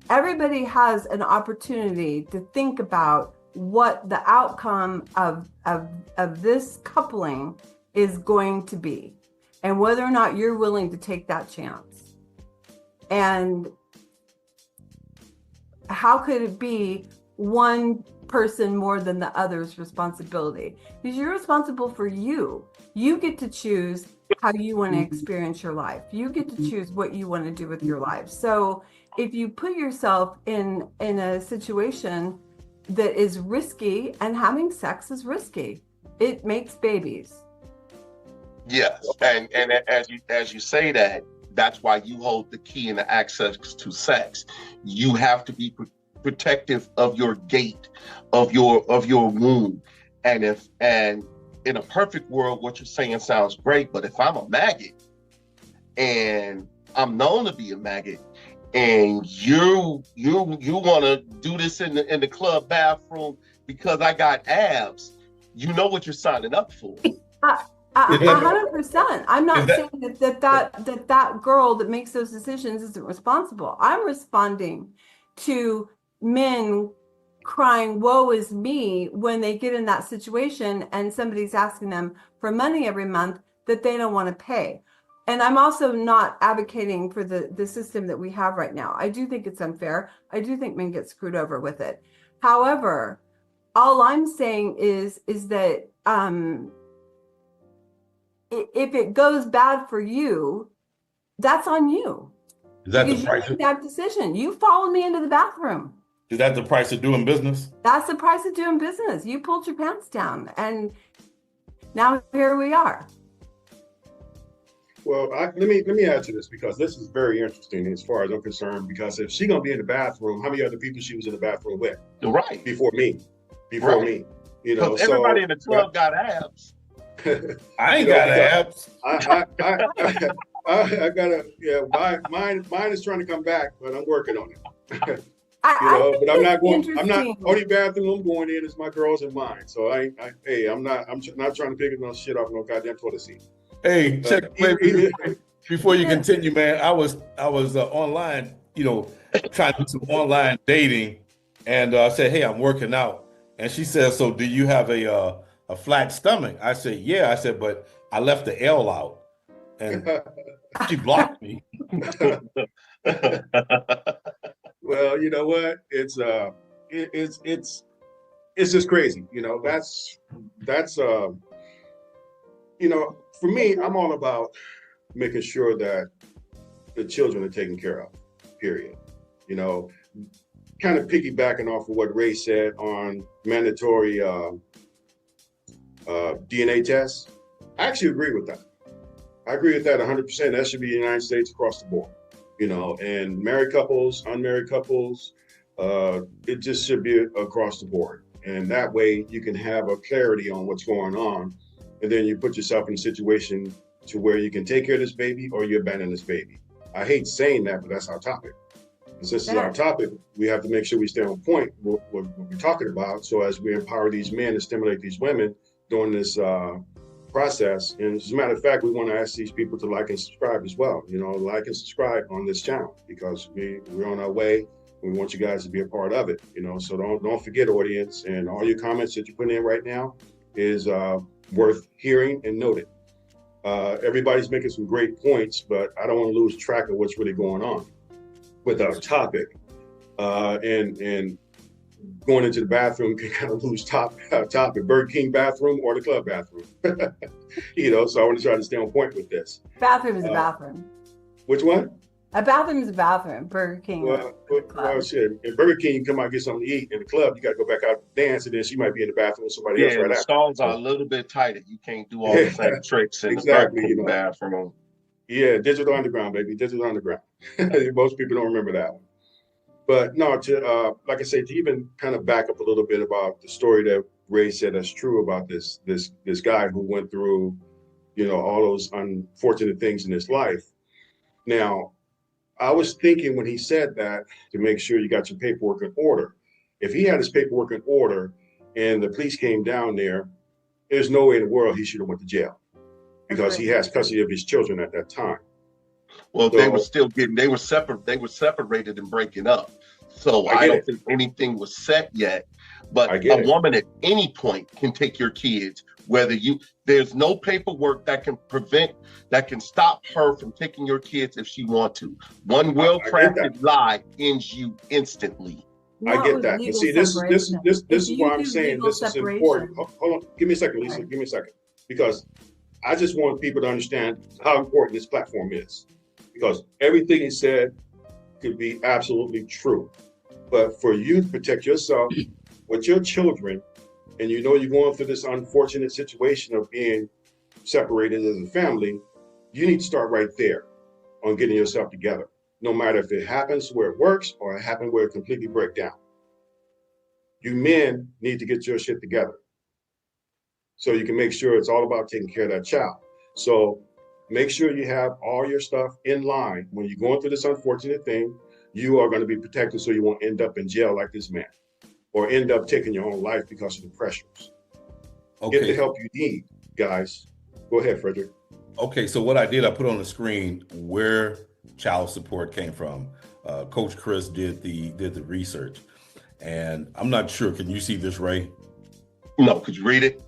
everybody has an opportunity to think about what the outcome of this coupling is going to be, and whether or not you're willing to take that chance. And how could it be one person more than the other's responsibility? Because you're responsible for you. You get to choose how you want to experience your life. You get to choose what you want to do with your life. So if you put yourself in a situation that is risky, and having sex is risky, it makes babies. Yes, and as you say that, that's why you hold the key and the access to sex. You have to be protective of your gate, of your womb. And in a perfect world, what you're saying sounds great, but if I'm a maggot and I'm known to be a maggot, and you want to do this in the club bathroom because I got abs, you know what you're signing up for. 100%. I'm not saying that girl that makes those decisions isn't responsible. I'm responding to men crying, woe is me, when they get in that situation and somebody's asking them for money every month that they don't want to pay. And I'm also not advocating for the system that we have right now. I do think it's unfair. I do think men get screwed over with it. However, all I'm saying is that if it goes bad for you, that's on you. Is that because the price? You made that decision. You followed me into the bathroom. Is that the price of doing business? That's the price of doing business. You pulled your pants down, and now here we are. Well, let me add to this, because this is very interesting as far as I'm concerned. Because if she's gonna be in the bathroom, how many other people she was in the bathroom with? Right. Before me. You know, everybody in the club got abs. I ain't got abs. I gotta, mine is trying to come back, but I'm working on it. But I'm not only bathroom I'm going in is my girls and mine. So I'm not trying to pick no shit off no goddamn toilet seat. Hey, check before you continue, man. I was online, trying to do some online dating, and I said, hey, I'm working out, and she said, so do you have a flat stomach? I said, yeah. I said, but I left the L out, and she blocked me. Well, you know what? It's it's just crazy. You know, that's you know, for me, I'm all about making sure that the children are taken care of, period. You know, kind of piggybacking off of what Ray said on mandatory DNA tests. I actually agree with that. I agree with that 100%. That should be the United States across the board, you know, and married couples, unmarried couples, it just should be across the board. And that way you can have a clarity on what's going on. And then you put yourself in a situation to where you can take care of this baby or you abandon this baby. I hate saying that, but that's our topic. And since it's our topic, we have to make sure we stay on point with what we're talking about. So as we empower these men and stimulate these women during this process, and as a matter of fact, we want to ask these people to like and subscribe as well. You know, like and subscribe on this channel because we're on our way. We want you guys to be a part of it. You know, so don't forget, audience, and all your comments that you're putting in right now is worth hearing and noted. Everybody's making some great points, but I don't want to lose track of what's really going on with our topic. And going into the bathroom can kind of lose topic, Burger King bathroom or the club bathroom. You know, so I want to try to stay on point with this. Bathroom is a bathroom. Which one? A bathroom is a bathroom. Burger King. Well, shit. In Burger King, you come out and get something to eat. In the club, you got to go back out and dance, and then she might be in the bathroom with somebody else right the after. stalls are a little bit tighter. You can't do all the same tricks in Exactly, the you know. bathroom. Yeah, Digital Underground, baby. Digital Underground. Most people don't remember that one. But no, like I say, to even kind of back up a little bit about the story that Ray said that's true about this guy who went through, you know, all those unfortunate things in his life. Now, I was thinking when he said that to make sure you got your paperwork in order. If he had his paperwork in order and the police came down there, there's no way in the world he should have went to jail because he has custody of his children at that time. Well, so, they were separated and breaking up. So I don't think anything was set yet. But a woman at any point can take your kids, there's no paperwork that can stop her from taking your kids if she wants to. One well-crafted lie ends you instantly. I get that. But see, this is why I'm saying this is important. Hold on. Give me a second, Lisa. Give me a second. Because I just want people to understand how important this platform is. Because everything he said could be absolutely true. But for you to protect yourself with your children, and you know you're going through this unfortunate situation of being separated as a family, you need to start right there on getting yourself together. No matter if it happens where it works or it happens where it completely breaks down. You men need to get your shit together so you can make sure it's all about taking care of that child. So make sure you have all your stuff in line. When you're going through this unfortunate thing, you are going to be protected so you won't end up in jail like this man or end up taking your own life because of the pressures. Okay. Get the help you need, guys. Go ahead, Frederick. Okay, so what I did, I put on the screen where child support came from. Coach Chris did the research, and I'm not sure. Can you see this, Ray? No, could you read it?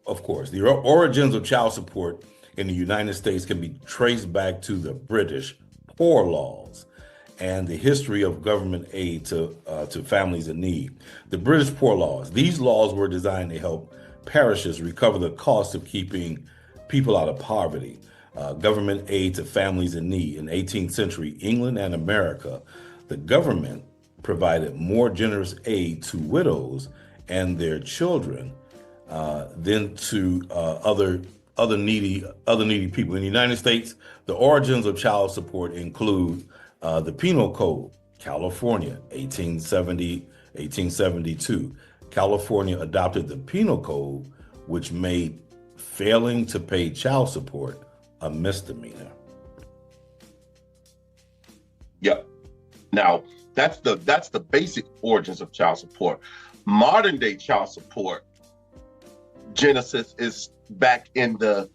Of course. The origins of child support in the United States can be traced back to the British Poor Laws and the history of government aid to families in need. The British Poor Laws. These laws were designed to help parishes recover the cost of keeping people out of poverty. Government aid to families in need. In 18th century England and America, the government provided more generous aid to widows and their children than to other needy people. In the United States, the origins of child support include the Penal Code, California, 1872. California adopted the Penal Code, which made failing to pay child support a misdemeanor. Yeah. Now, that's the basic origins of child support. Modern day child support genesis is back in the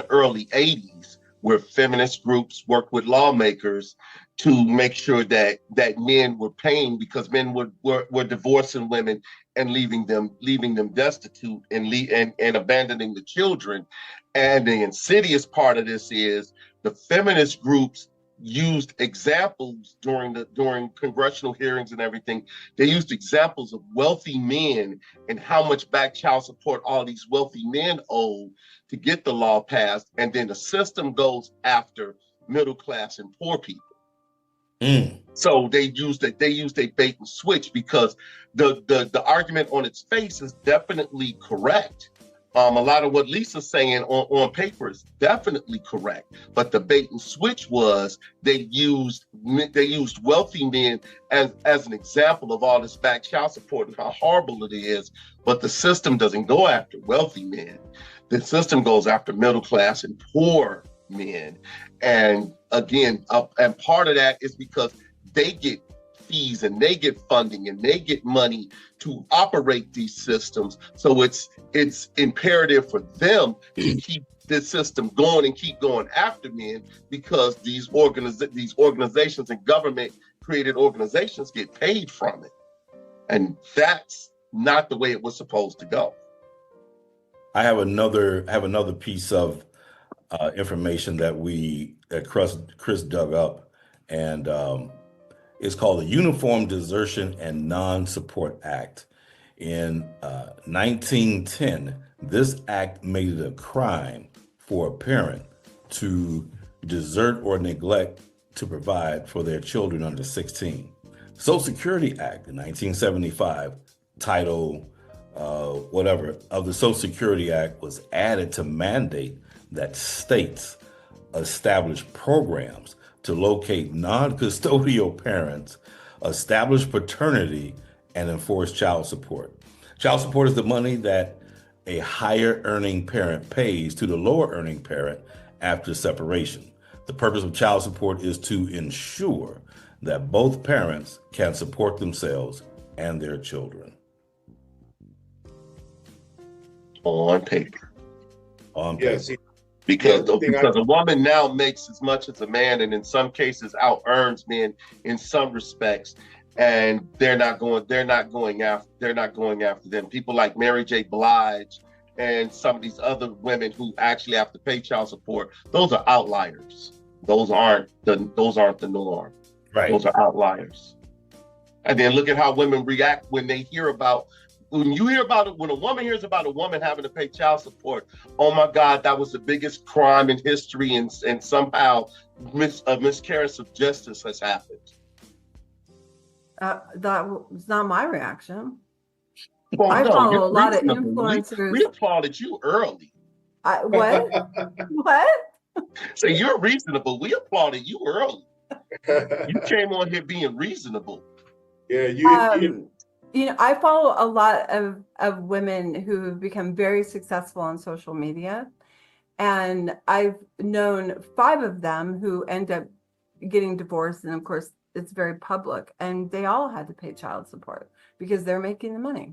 early 80s, where feminist groups worked with lawmakers to make sure that men were paying, because men were divorcing women and leaving them destitute and abandoning the children. And the insidious part of this is the feminist groups used examples during congressional hearings and everything. They used examples of wealthy men and how much back child support all these wealthy men owe to get the law passed, and then the system goes after middle class and poor people. So they used a bait and switch, because the argument on its face is definitely correct. A lot of what Lisa's saying on paper is definitely correct, but the bait and switch was they used wealthy men as an example of all this back child support and how horrible it is. But the system doesn't go after wealthy men. The system goes after middle class and poor men. And again, and part of that is because they get fees and they get funding and they get money to operate these systems. So it's imperative for them to keep this system going and keep going after men, because these organizations and government created organizations get paid from it. And that's not the way it was supposed to go. I have another piece of information that Chris dug up, and it's called the Uniform Desertion and Non-Support Act. In 1910, this act made it a crime for a parent to desert or neglect to provide for their children under 16. Social Security Act in 1975, Title whatever of the Social Security Act, was added to mandate that states establish programs to locate non-custodial parents, establish paternity, and enforce child support. Child support is the money that a higher earning parent pays to the lower earning parent after separation. The purpose of child support is to ensure that both parents can support themselves and their children. On paper. On paper. Yeah, see, Because a woman now makes as much as a man, and in some cases out earns men in some respects, and they're not going after them. People like Mary J. Blige and some of these other women who actually have to pay child support, those are outliers. Those aren't the norm. Right. Those are outliers. And then look at how women react when they hear about. When a woman hears about a woman having to pay child support, oh my God, that was the biggest crime in history, and somehow a miscarriage of justice has happened. That was not my reaction. Well, I no, follow you're a lot of reasonable. influencers. We applauded you early. What? What? So you're reasonable. We applauded you early. You came on here being reasonable. Yeah, You know, I follow a lot of women who have become very successful on social media. And I've known 5 of them who end up getting divorced. And of course, it's very public. And they all had to pay child support because they're making the money.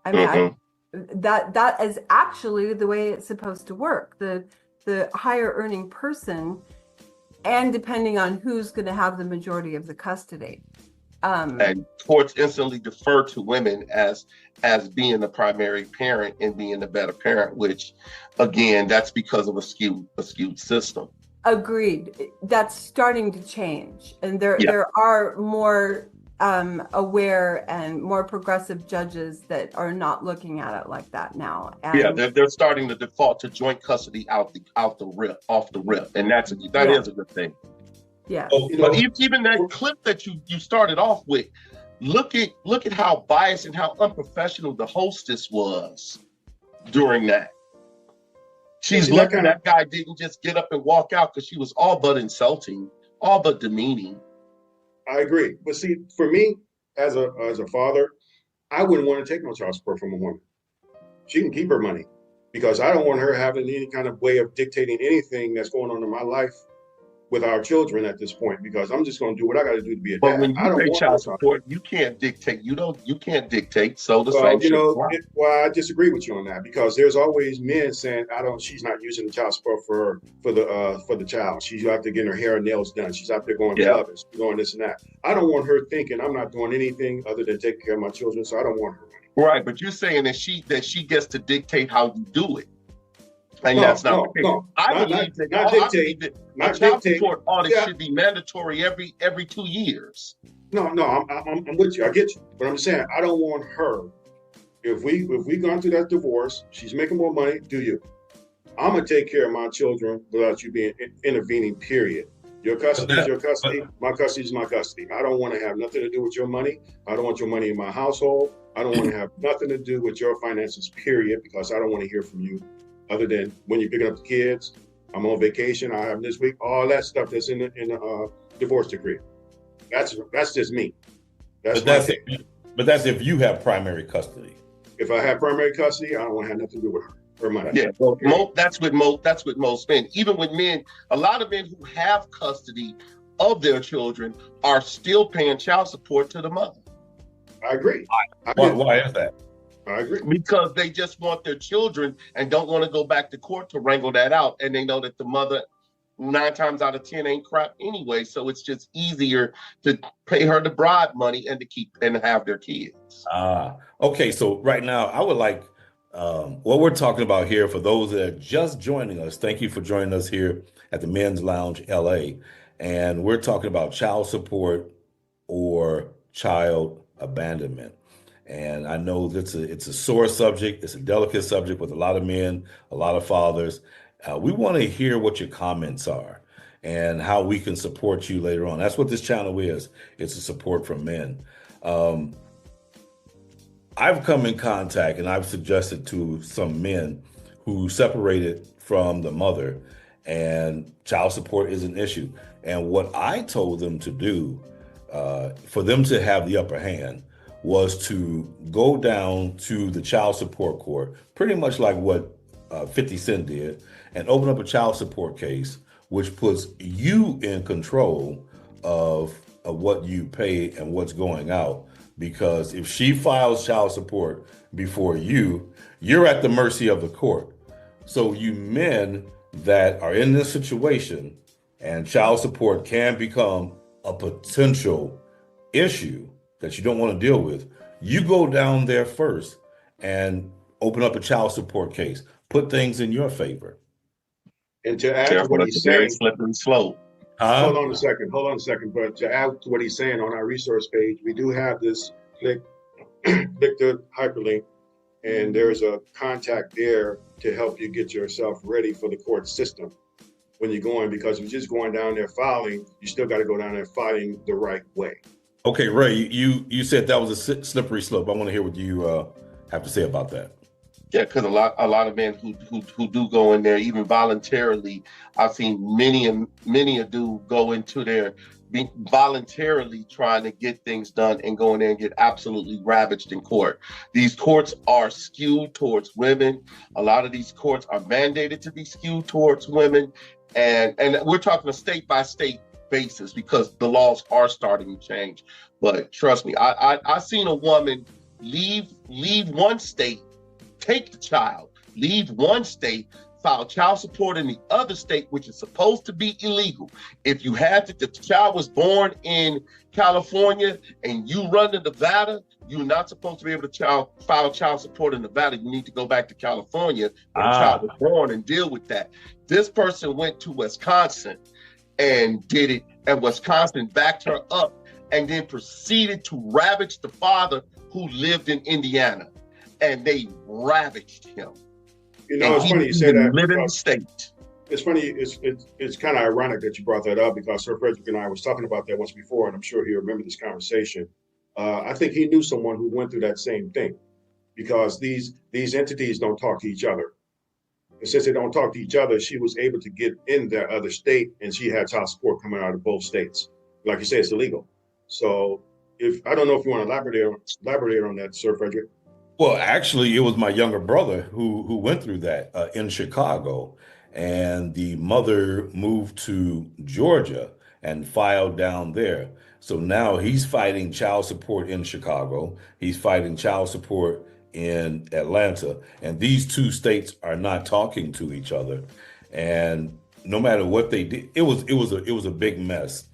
I mean, that is actually the way it's supposed to work. The higher earning person, and depending on who's going to have the majority of the custody. And courts instantly defer to women as being the primary parent and being the better parent, which again, that's because of a skewed system. Agreed. That's starting to change, and there are more aware and more progressive judges that are not looking at it like that now. And they're starting to default to joint custody off the rip, and that is a good thing. Yeah. But even that clip that you started off with, look at how biased and how unprofessional the hostess was during that. She's lucky that guy didn't just get up and walk out, because she was all but insulting, all but demeaning. I agree. But see, for me, as a father, I wouldn't want to take no child support from a woman. She can keep her money, because I don't want her having any kind of way of dictating anything that's going on in my life with our children at this point, because I'm just going to do what I got to do to be a dad. But when you pay child support, you can't dictate. You can't dictate. So the same. I disagree with you on that, because there's always men saying, she's not using the child support for the child. She's out there getting her hair and nails done. She's out there going clubbing, doing this and that. I don't want her thinking I'm not doing anything other than taking care of my children. So I don't want her money. Right, but you're saying that she gets to dictate how you do it. And No, that's not no, the case. no, I not believe that not I dictate, believe that a not child dictate. support audit Yeah, should be mandatory every 2 years. no, I'm with you. I get you, but I'm saying I don't want her. If we gone through that divorce, she's making more money. Do you? I'm gonna take care of my children without you being intervening. Period. Your But custody is that, your custody. My custody is my custody. I don't want to have nothing to do with your money. I don't want your money in my household. I don't want to have nothing to do with your finances. Period. Because I don't want to hear from you, other than when you're picking up the kids. I'm on vacation. I have this week. All that stuff that's in the divorce decree. That's just me. That's but my that's take. but that's if you have primary custody. If I have primary custody, I don't want to have nothing to do with her. Her money. Yeah, well, that's with most men. Even with men, a lot of men who have custody of their children are still paying child support to the mother. I agree. Why is that? I agree. Because they just want their children and don't want to go back to court to wrangle that out. And they know that the mother 9 times out of 10 ain't crap anyway. So it's just easier to pay her the bribe money and to keep and have their kids. Okay. So right now, I would like what we're talking about here for those that are just joining us. Thank you for joining us here at the Men's Lounge LA. And we're talking about child support or child abandonment. And I know it's a sore subject. It's a delicate subject with a lot of men, a lot of fathers. We want to hear what your comments are and how we can support you later on. That's what this channel is. It's a support from men. I've come in contact and I've suggested to some men who separated from the mother and child support is an issue. And what I told them to do for them to have the upper hand was to go down to the child support court, pretty much like what 50 Cent did, and open up a child support case, which puts you in control of what you pay and what's going out. Because if she files child support before you're at the mercy of the court. So you men that are in this situation and child support can become a potential issue that you don't want to deal with, you go down there first and open up a child support case. Put things in your favor. And to add to what he's saying, slippery slope. hold on a second. But to add to what he's saying, on our resource page, we do have this click the hyperlink, and there's a contact there to help you get yourself ready for the court system when you're going, because if you're just going down there filing, you still got to go down there filing the right way. Okay, Ray, you said that was a slippery slope. I want to hear what you have to say about that. Yeah, because a lot of men who do go in there, even voluntarily, I've seen many a dude go into there voluntarily trying to get things done and go in there and get absolutely ravaged in court. These courts are skewed towards women. A lot of these courts are mandated to be skewed towards women. And we're talking a state by state basis because the laws are starting to change. But trust me, I seen a woman leave one state, take the child, leave one state, file child support in the other state, which is supposed to be illegal. If you had the child was born in California and you run to Nevada, you're not supposed to be able to file child support in Nevada. You need to go back to California where the child was born and deal with that. This person went to Wisconsin and did it, and Wisconsin backed her up and then proceeded to ravage the father who lived in Indiana. And they ravaged him. You know, it's funny you say that. Live in the state. It's funny. It's kind of ironic that you brought that up, because Sir Frederick and I was talking about that once before, and I'm sure he'll remember this conversation. I think he knew someone who went through that same thing, because these entities don't talk to each other. And since they don't talk to each other, she was able to get in their other state, and she had child support coming out of both states. Like you say, it's illegal. So I don't know if you want to elaborate on that, Sir Frederick. Well, actually, it was my younger brother who went through that in Chicago, and the mother moved to Georgia and filed down there. So now he's fighting child support in Chicago. He's fighting child support in Atlanta, and these two states are not talking to each other. And no matter what they did, it was a big mess.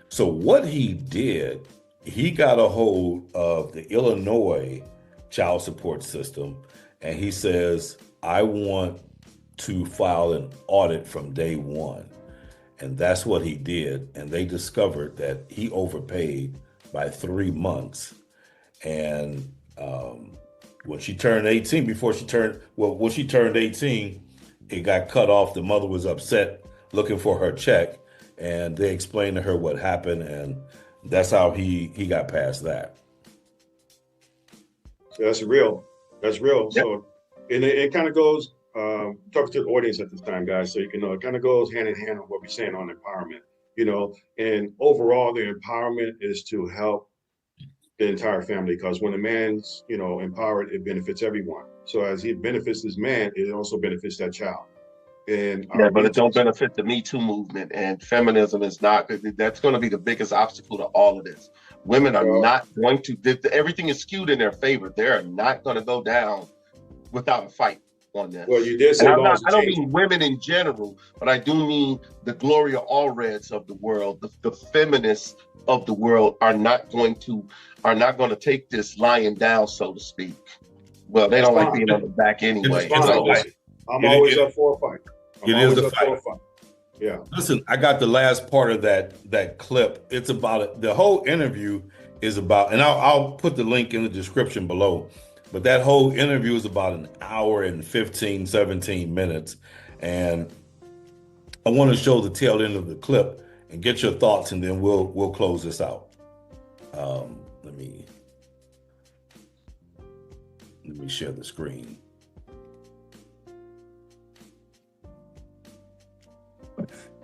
So what he did, he got a hold of the Illinois child support system, and he says, I want to file an audit from day one. And that's what he did. And they discovered that he overpaid by 3 months. And when she turned 18, when she turned 18, it got cut off. The mother was upset looking for her check. And they explained to her what happened. And that's how he got past that. That's real. That's real. Yep. So, and it kind of goes, talking to the audience at this time, guys, so you can know, it kind of goes hand in hand on what we're saying on empowerment, you know, and overall the empowerment is to help the entire family, because when a man's, you know, empowered, it benefits everyone. So as he benefits this man, it also benefits that child. And Yeah, but it don't benefit the Me Too movement, and feminism is not. That's going to be the biggest obstacle to all of this. Women are not going to. Everything is skewed in their favor. They're not going to go down without a fight on this. Well, you did say And laws I don't change. mean women in general, but I do mean the Gloria Allreds of the world, the feminists of the world are not going to take this lying down, so to speak. Well, they don't like being on the back anyway. Fine, So, listen, I'm always up for a fight. I'm It is always a up for a fight. Yeah. Listen, I got the last part of that clip. It's about it. The whole interview is about, and I'll put the link in the description below. But that whole interview is about an hour and 15, 17 minutes. And I want to show the tail end of the clip and get your thoughts, and then we'll close this out. Let me share the screen.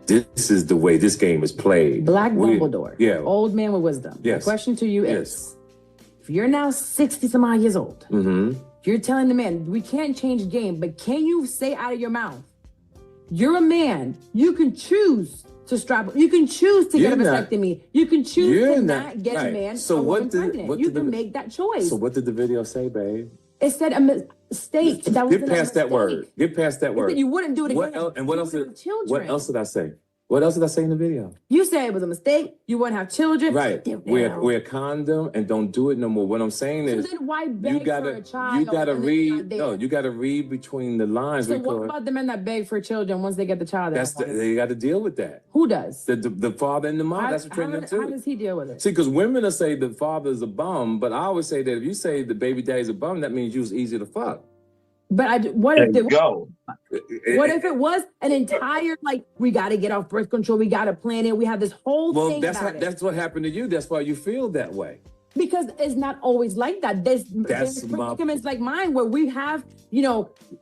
This is the way this game is played. Black Dumbledore. Yeah. Old man with wisdom. Yes. The question to you Yes. is, if you're now 60 some odd years old, Mm-hmm. you're telling the man, we can't change the game, but can you say out of your mouth, you're a man, you can choose to strap, you can choose to get a You're not- vasectomy, you can choose you're to not- not get right. a man So a what woman did- pregnant. what You did can the- make that choice. So what did the video say, babe? It said a mistake. That was Get past that word. Get past that It word. said you wouldn't do it What again. else? And what You else? wouldn't have children. What else did I say? What else did I say in the video? You said it was a mistake. You wouldn't have children. Right. Damn. Wear a condom and don't do it no more. What I'm saying So is, then why beg you for gotta a child? you gotta and then you're not read. there? No, you gotta read between the lines. So what because about the men that beg for children once they get the child? they got to deal with that. Who does? The father and the mom. How, That's what training how too. does he deal with it? See, because women will say the father's a bum, but I always say that if you say the baby daddy's a bum, that means you was easy to fuck. But what there if you go. what if it was an entire like we got to get off birth control, we got to plan it, we have this whole Well, thing about it. that's what happened to you. That's why you feel that way. Because it's not always like that. There's predicaments like mine where we have,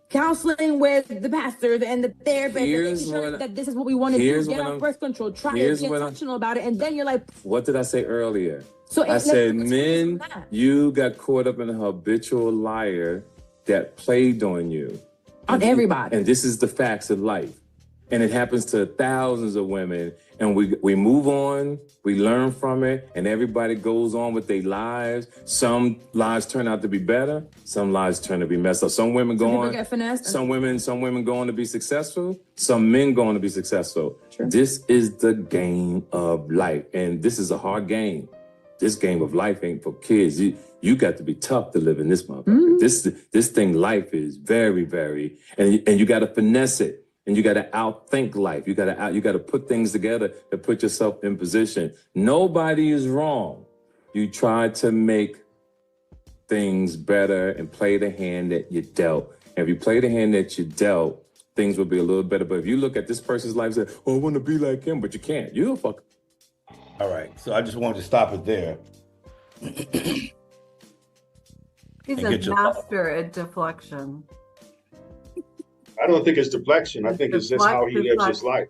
counseling with the pastors and the therapists, Here's and making sure what- that this is what we want to do. here's Get what off I'm- birth control. Try to here's be what I'm- intentional about it, and then you're like, What did I say earlier? so I let's said, focus men, on that. you got caught up in a habitual liar that played on you. On everybody. And this is the facts of life. And it happens to thousands of women. And we move on, we learn from it, and everybody goes on with their lives. Some lives turn out to be better, some lives turn to be messed up. Some women go People on. get finessed. Some women go on to be successful. Some men go on to be successful. Sure. This is the game of life. And this is a hard game. This game of life ain't for kids. You got to be tough to live in this motherfucker. This thing, life is very, very, and you got to finesse it, and you got to outthink life. You got to put things together to put yourself in position. Nobody is wrong. You try to make things better and play the hand that you dealt. And if you play the hand that you dealt, things will be a little better. But if you look at this person's life and say, "Oh, I want to be like him," but you can't. You a fuck. All right. So I just wanted to stop it there. He's And a get your- master at deflection. I don't think it's deflection. I think it's just how he lives his Deflection. life.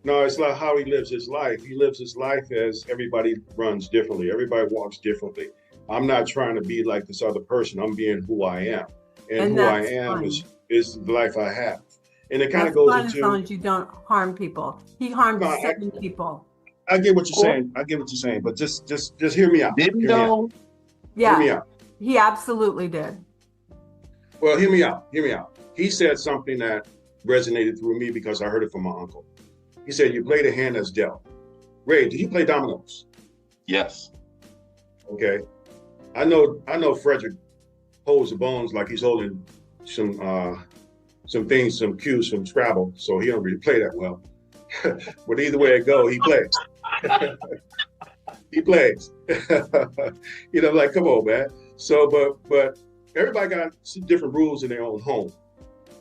No, it's not how he lives his life. He lives his life as everybody runs differently. Everybody walks differently. I'm not trying to be like this other person. I'm being who I am. And who I that's am fine. is the life I have. And it kind That's of goes fine as long into, as you don't harm people. He harmed No, I- 7 people. I get what you're saying. I get what you're saying, but just hear me out. Didn't Hear me out. know. Hear me Yeah, out. he absolutely did. Well, hear me out. Hear me out. He said something that resonated through me because I heard it from my uncle. He said, "You play the hand that's dealt." Ray, did you play dominoes? Yes. Okay. I know Frederick holds the bones like he's holding some some things, some cues from Scrabble, so he don't really play that well. But either way it go, he plays. He plays. Like, come on, man. So, but everybody got some different rules in their own home.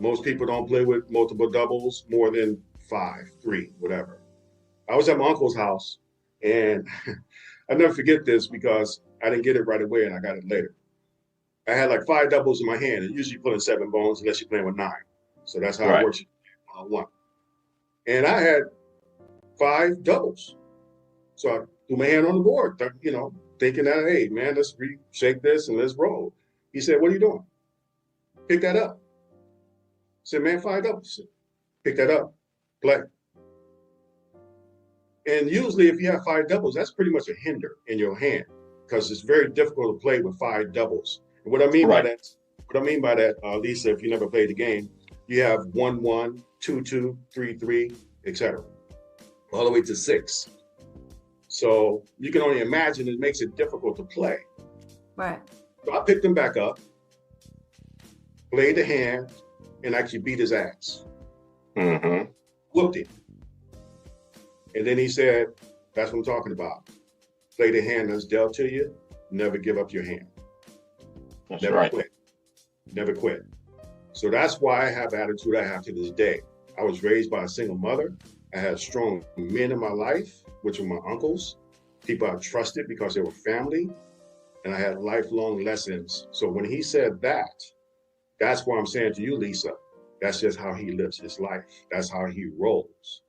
Most people don't play with multiple doubles more than 5, 3, whatever. I was at my uncle's house, and I'll never forget this because I didn't get it right away and I got it later. I had like 5 doubles in my hand, and usually pulling 7 bones unless you're playing with 9. So that's how it works. One. And I had 5 doubles. So I threw my hand on the board, thinking that, hey, man, let's shake this and let's roll. He said, what are you doing? Pick that up. I said, man, 5 doubles. Pick that up. Play. And usually if you have 5 doubles, that's pretty much a hinder in your hand because it's very difficult to play with 5 doubles. And what I mean by that, Lisa, if you never played the game, you have 1-1, 2-2, 3-3, etc., all the way to 6. So you can only imagine it makes it difficult to play. Right. So I picked him back up, played the hand, and actually beat his ass. Mm-hmm. Whooped him. And then he said, that's what I'm talking about. Play the hand that's dealt to you. Never give up your hand. That's Never right. quit. Never quit. So that's why I have the attitude I have to this day. I was raised by a single mother. I had strong men in my life, which were my uncles, people I trusted because they were family, and I had lifelong lessons. So when he said that, that's why I'm saying to you, Lisa, that's just how he lives his life. That's how he rolls.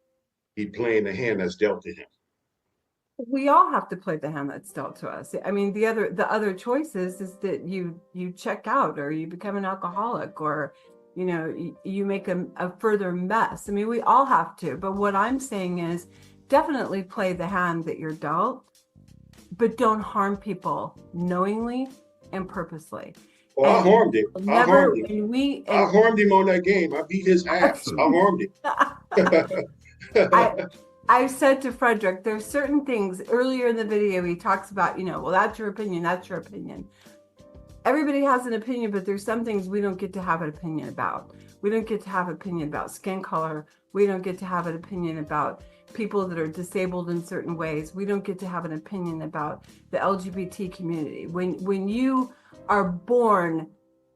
He playing the hand that's dealt to him. We all have to play the hand that's dealt to us. I mean, the other choice is that you check out, or you become an alcoholic, or you make a further mess. I mean, we all have to. But what I'm saying is definitely play the hand that you're dealt, but don't harm people knowingly and purpurposely. Well, I harmed him. I harmed him on that game. I beat his ass. I harmed him. I said to Frederick, there's certain things earlier in the video he talks about, well, that's your opinion, that's your opinion. Everybody has an opinion, but there's some things we don't get to have an opinion about. We don't get to have an opinion about skin color. We don't get to have an opinion about people that are disabled in certain ways. We don't get to have an opinion about the LGBT community. When you are born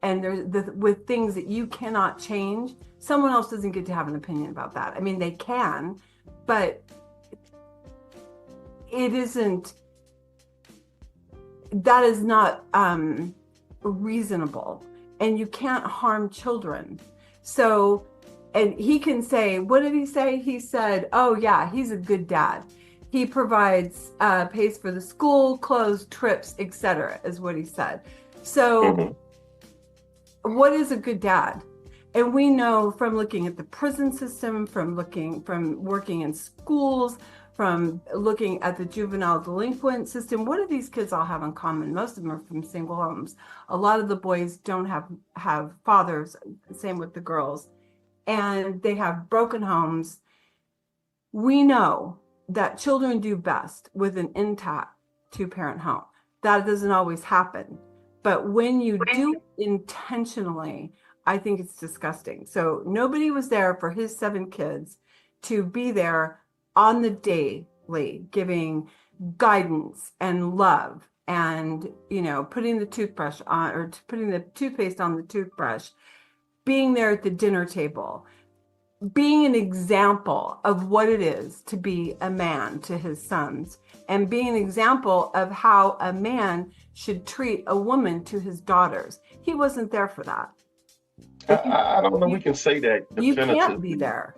and with things that you cannot change, someone else doesn't get to have an opinion about that. I mean, they can, but that is not reasonable, and you can't harm children. So, and he can say, what did he say? He said, oh yeah, he's a good dad. He provides, pays for the school, clothes, trips, etc., is what he said. So what is a good dad? And we know from looking at the prison system, from working in schools, from looking at the juvenile delinquent system, what do these kids all have in common? Most of them are from single homes. A lot of the boys don't have fathers, same with the girls, and they have broken homes. We know that children do best with an intact 2-parent home. That doesn't always happen. But when you do intentionally, I think it's disgusting. So nobody was there for his 7 kids to be there on the daily, giving guidance and love, and putting the toothbrush on, or putting the toothpaste on the toothbrush, being there at the dinner table, being an example of what it is to be a man to his sons, and being an example of how a man should treat a woman to his daughters. He wasn't there for that. I don't know if we can say that definitively. You can't be there.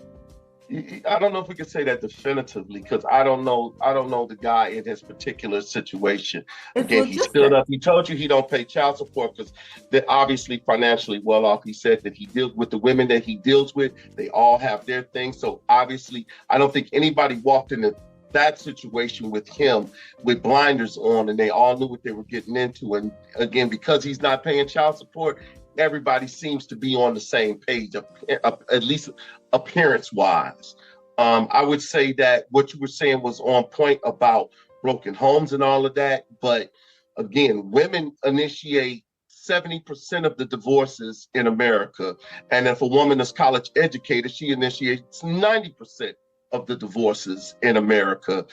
I don't know if we can say that definitively, because I don't know the guy in his particular situation. Again, he stood up. He told you he don't pay child support because they're obviously financially well off. He said that he deals with the women that he deals with. They all have their things. So obviously, I don't think anybody walked into that situation with him with blinders on, and they all knew what they were getting into. And again, because he's not paying child support, everybody seems to be on the same page, at least appearance-wise. I would say that what you were saying was on point about broken homes and all of that. But again, women initiate 70% of the divorces in America. And if a woman is college educated, she initiates 90% of the divorces in America.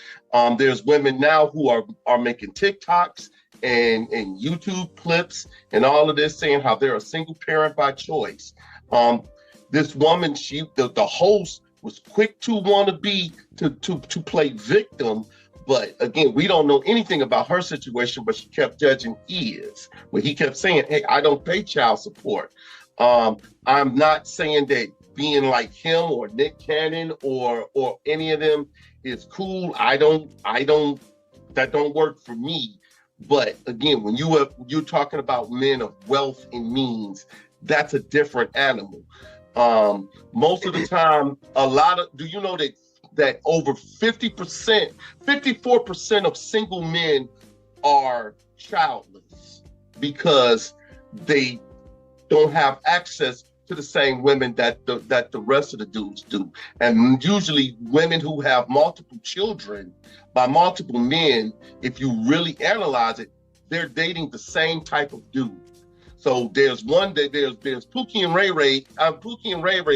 There's women now who are making TikToks and YouTube clips and all of this saying how they're a single parent by choice. This woman, the host was quick to want to play victim. But again, we don't know anything about her situation, but she kept judging his, where he kept saying, hey, I don't pay child support. I'm not saying that being like him or Nick Cannon or any of them is cool. That don't work for me. But again, when you're talking about men of wealth and means, that's a different animal. Most of the time, do you know that over 54% of single men are childless because they don't have access to the same women that the rest of the dudes do. And usually women who have multiple children by multiple men, if you really analyze it, they're dating the same type of dude. So there's Pookie and Ray Ray,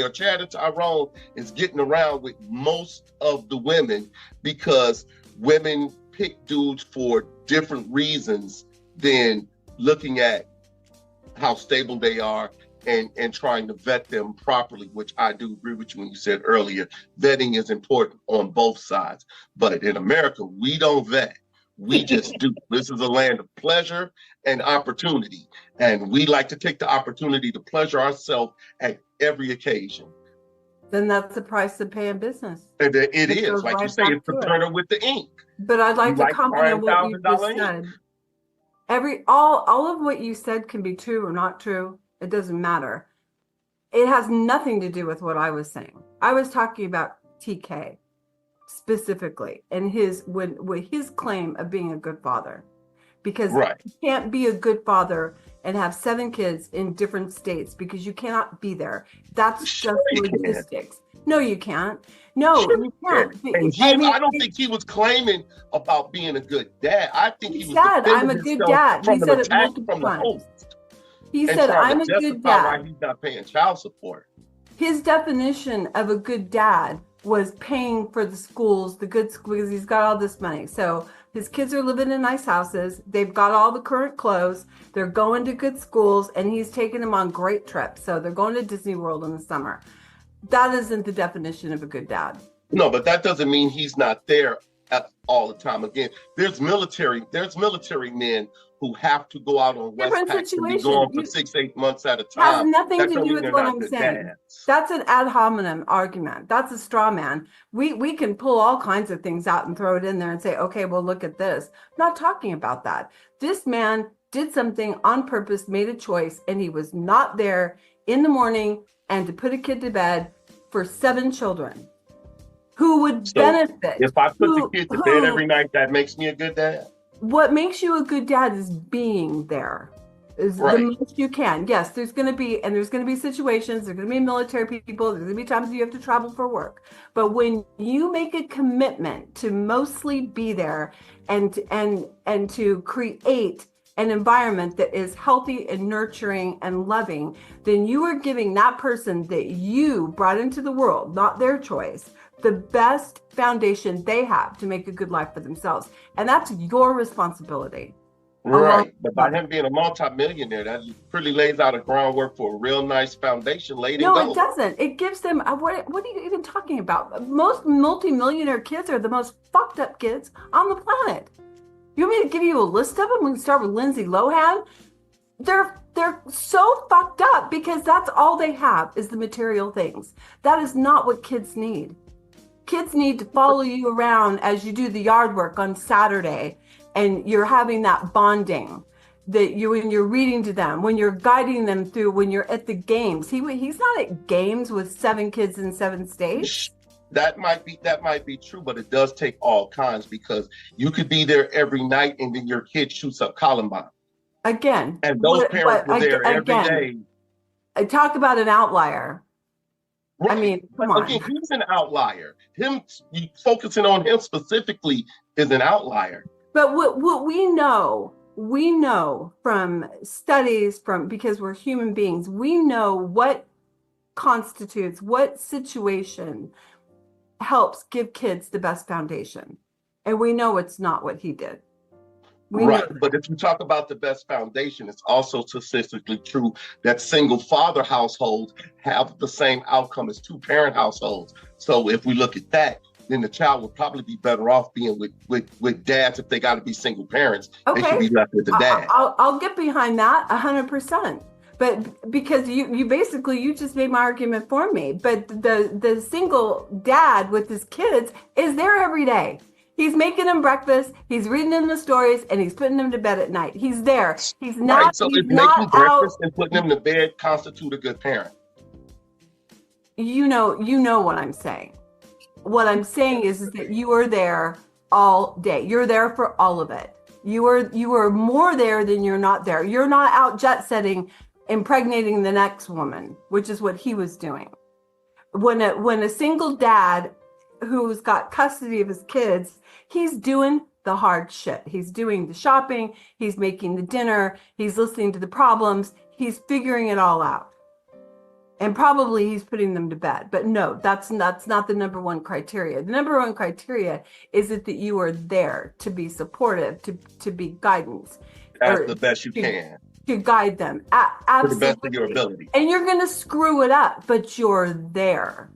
or Chad and Tyrone is getting around with most of the women because women pick dudes for different reasons than looking at how stable they are and trying to vet them properly, which I do agree with you when you said earlier, vetting is important on both sides. But in America, we don't vet. We just do. This is a land of pleasure and opportunity. And we like to take the opportunity to pleasure ourselves at every occasion. Then that's the price to pay in business. And it is, like you say, it's the printer with the ink. But I'd like to comment on what you just said. All of what you said can be true or not true. It doesn't matter. It has nothing to do with what I was saying. I was talking about TK specifically and his claim of being a good father, because you can't be a good father and have 7 kids in different states because you cannot be there. That's just logistics. No, you can't. No, you can't. And I don't think he was claiming about being a good dad. I think he was said, I'm a good dad. He said it multiple times. He said, I'm a good dad. Why he's not paying child support. His definition of a good dad was paying for the schools, the good schools, because he's got all this money. So his kids are living in nice houses. They've got all the current clothes. They're going to good schools, and he's taking them on great trips. So they're going to Disney World in the summer. That isn't the definition of a good dad. No, but that doesn't mean he's not there all the time. Again, there's military men who have to go out on Westpacks and be gone for 6-8 months at a time. Has nothing to do with what I'm saying. Dads. That's an ad hominem argument. That's a straw man. We can pull all kinds of things out and throw it in there and say, okay, well, look at this. I'm not talking about that. This man did something on purpose, made a choice, and he was not there in the morning and to put a kid to bed for 7 children who would benefit. If I put the kid to bed every night, that makes me a good dad? What makes you a good dad is being there, is the most you can. Yes, there's going to be situations, there's going to be military people, there's going to be times you have to travel for work. But when you make a commitment to mostly be there and to create an environment that is healthy and nurturing and loving, then you are giving that person that you brought into the world, not their choice, the best foundation they have to make a good life for themselves. And that's your responsibility. Right. But by him being a multimillionaire, that really lays out a groundwork for a real nice foundation laid in gold. No, it doesn't. It gives them, what are you even talking about? Most multimillionaire kids are the most fucked up kids on the planet. You want me to give you a list of them? We can start with Lindsay Lohan. They're so fucked up because that's all they have is the material things. That is not what kids need. Kids need to follow you around as you do the yard work on Saturday, and you're having that bonding that when you're reading to them, when you're guiding them through, when you're at the games. He's not at games with 7 kids in 7 states. That might be true, but it does take all kinds, because you could be there every night and then your kid shoots up Columbine. Again. And those parents were there every day. I talk about an outlier. Right. I mean, come on. Again, he's an outlier. Focusing on him specifically is an outlier. But what we know we know from studies, because we're human beings, we know what constitutes, what situation helps give kids the best foundation. And we know it's not what he did. Right. But if you talk about the best foundation, it's also statistically true that single father households have the same outcome as two parent households. So if we look at that, then the child would probably be better off being with dads. If they got to be single parents, they should be left with the dad. I'll get behind that 100%. But because you basically, you just made my argument for me. But the single dad with his kids is there every day. He's making them breakfast, he's reading them the stories, and he's putting them to bed at night. He's there. He's not. Right. So he's if not making breakfast and putting them to bed constitute a good parent. You know what I'm saying. What I'm saying is that you are there all day. You're there for all of it. You are more there than you're not there. You're not out jet setting, impregnating the next woman, which is what he was doing. When a single dad who's got custody of his kids, he's doing the hard shit. He's doing the shopping, he's making the dinner, he's listening to the problems, he's figuring it all out. And probably he's putting them to bed. But no, that's not the number one criteria. The number one criteria is that you are there to be supportive, to be guidance. As the best you can. To guide them. To the best of your ability. And you're going to screw it up, but you're there.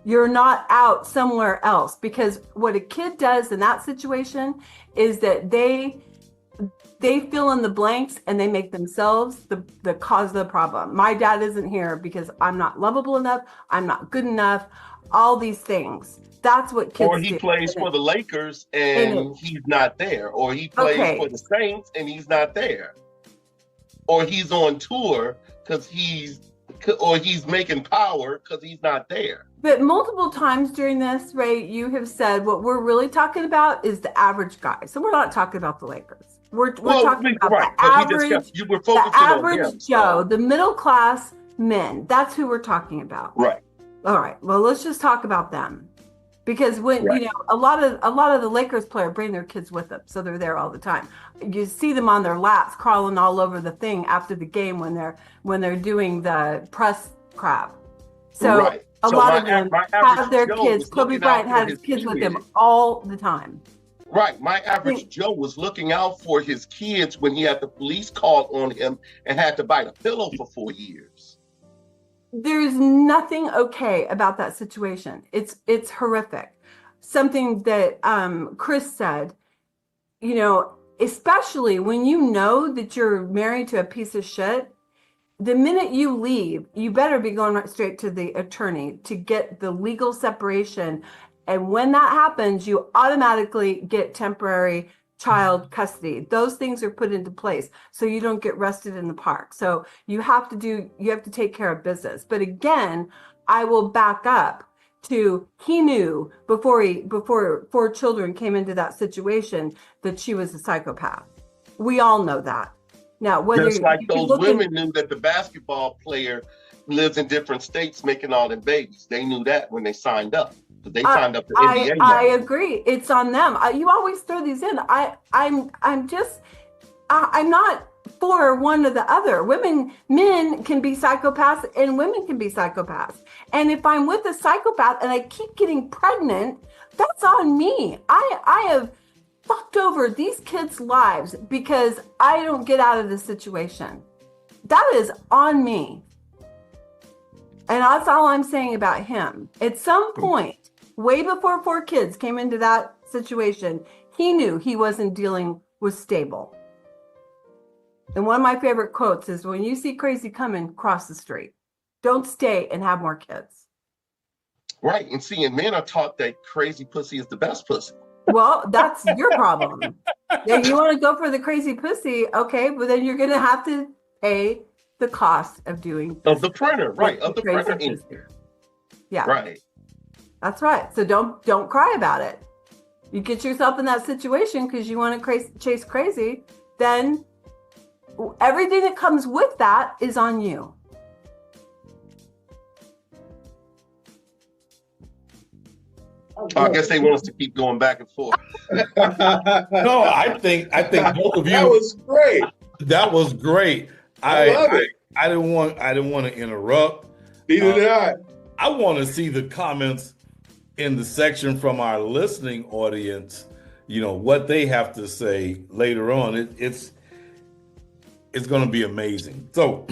You're not out somewhere else, because what a kid does in that situation is that they fill in the blanks and they make themselves the cause of the problem. My dad isn't here because I'm not lovable enough. I'm not good enough. All these things. That's what kids do. Or he plays for the Lakers and he's not there. Or he plays for the Saints and he's not there. Or he's on tour because he's making power because he's not there. But multiple times during this, Ray, you have said what we're really talking about is the average guy. So we're not talking about the Lakers. We're talking about the average Joe, the middle class men. That's who we're talking about. Right. All right. Well, let's just talk about them. Because when a lot of the Lakers players bring their kids with them, so they're there all the time. You see them on their laps, crawling all over the thing after the game when they're doing the press crap. So a lot of them have their kids. Kobe Bryant had his kids with him all the time. Right. My average Joe was looking out for his kids when he had the police call on him and had to bite a pillow for 4 years. There's nothing okay about that situation. It's horrific. Something that Chris said, especially when you know that you're married to a piece of shit, the minute you leave, you better be going right straight to the attorney to get the legal separation. And when that happens, you automatically get temporary child custody. Those things are put into place so you don't get arrested in the park. So you have to take care of business. But again, I will back up to he knew before 4 children came into that situation that she was a psychopath. We all know that. Now, whether just like those women knew that the basketball player lives in different states making all their babies. They knew that when they signed up. They signed up to NBA. I agree. It's on them. You always throw these in. I'm not for one or the other. Men can be psychopaths and women can be psychopaths. And if I'm with a psychopath and I keep getting pregnant, that's on me. I have fucked over these kids' lives because I don't get out of the situation. That is on me. And that's all I'm saying about him. At some point, way before 4 kids came into that situation, he knew he wasn't dealing with stable. And one of my favorite quotes is, when you see crazy coming, cross the street. Don't stay and have more kids. Right. And seeing men are taught that crazy pussy is the best pussy. Well, that's your problem. If you want to go for the crazy pussy, okay, but then you're going to have to pay the cost of doing of the printer, right? Of the printer ink. Yeah, right. That's right. So don't cry about it. You get yourself in that situation because you want to chase crazy, then everything that comes with that is on you. I guess they want us to keep going back and forth. No, I think both of you. That was great. That was great. I love it. I didn't want to interrupt. Neither did I. I want to see the comments in the section from our listening audience. You know what they have to say later on. It's going to be amazing. So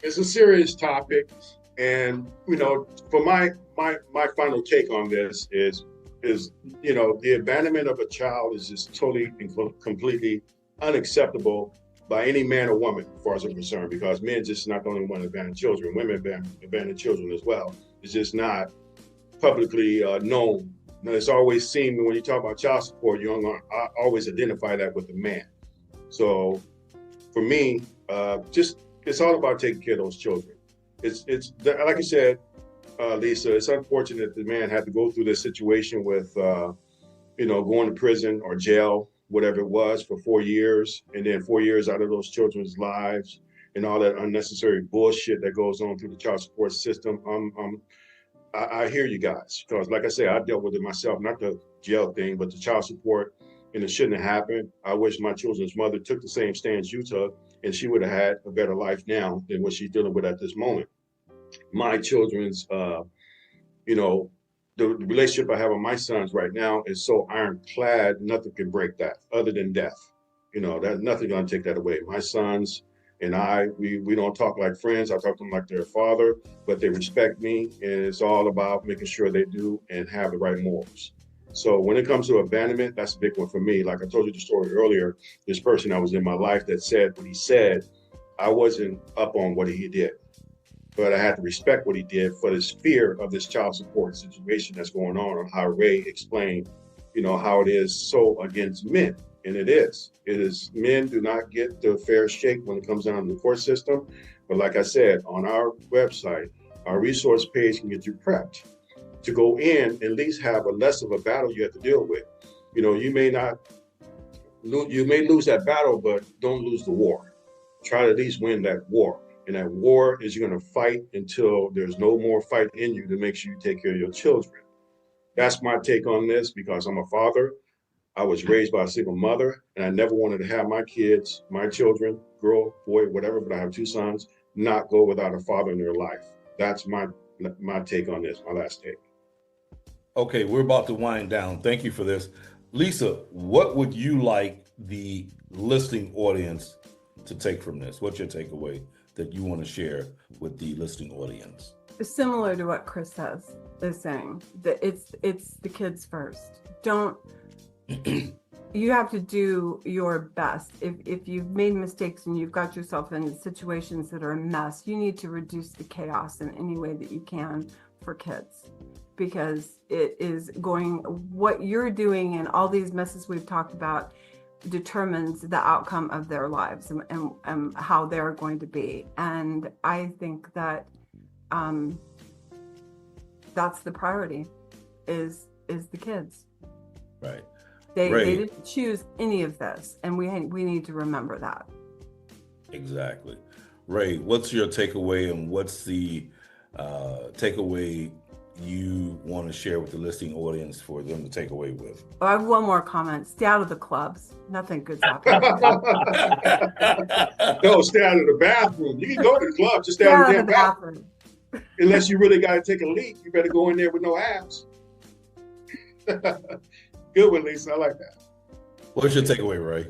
it's a serious topic, and for my final take on this is the abandonment of a child is just totally and completely unacceptable by any man or woman, as far as I'm concerned, because men just not the only one to abandon children. Women abandon children as well. It's just not publicly known. Now, it's always seemed when you talk about child support, you're going to always identify that with the man. So for me, it's all about taking care of those children. It's like I said, Lisa, it's unfortunate the man had to go through this situation with, going to prison or jail, whatever it was, for 4 years, and then 4 years out of those children's lives and all that unnecessary bullshit that goes on through the child support system. I hear you guys, because like I said, I dealt with it myself, not the jail thing, but the child support, and it shouldn't have happened. I wish my children's mother took the same stance you took, and she would have had a better life now than what she's dealing with at this moment. My children's, the relationship I have with my sons right now is so ironclad, nothing can break that other than death. There's nothing gonna take that away. My sons and we don't talk like friends. I talk to them like their father, but they respect me, and it's all about making sure they do and have the right morals. So when it comes to abandonment, that's a big one for me. Like I told you the story earlier, this person that was in my life that said what he said, I wasn't up on what he did, but I had to respect what he did for this fear of this child support situation that's going on how Ray explained, how it is so against men. And it is. Men do not get the fair shake when it comes down to the court system. But like I said, on our website, our resource page can get you prepped to go in and at least have less of a battle you have to deal with. You may lose that battle, but don't lose the war. Try to at least win that war. And that war is you're going to fight until there's no more fight in you to make sure you take care of your children. That's my take on this, because I'm a father. I was raised by a single mother, and I never wanted to have my kids, my children, girl, boy, whatever, but I have 2 sons, not go without a father in their life. That's my take on this, my last take. Okay, we're about to wind down. Thank you for this. Lisa, what would you like the listening audience to take from this? What's your takeaway that you want to share with the listening audience? Similar to what Chris is saying, that it's the kids first. You have to do your best. If you've made mistakes and you've got yourself in situations that are a mess, you need to reduce the chaos in any way that you can for kids, because it is what you're doing and all these messes we've talked about determines the outcome of their lives and how they're going to be. And I think that that's the priority is the kids. Right. They didn't choose any of this, and we need to remember that. Exactly. Ray, what's your takeaway, and what's the takeaway you want to share with the listening audience for them to take away with? Oh, I have one more comment. Stay out of the clubs. Nothing good's happening. No, stay out of the bathroom. You can go to the club, just stay out of the bathroom. Unless you really got to take a leak, you better go in there with no abs. Good one, Lisa. I like that. What's your takeaway, Ray?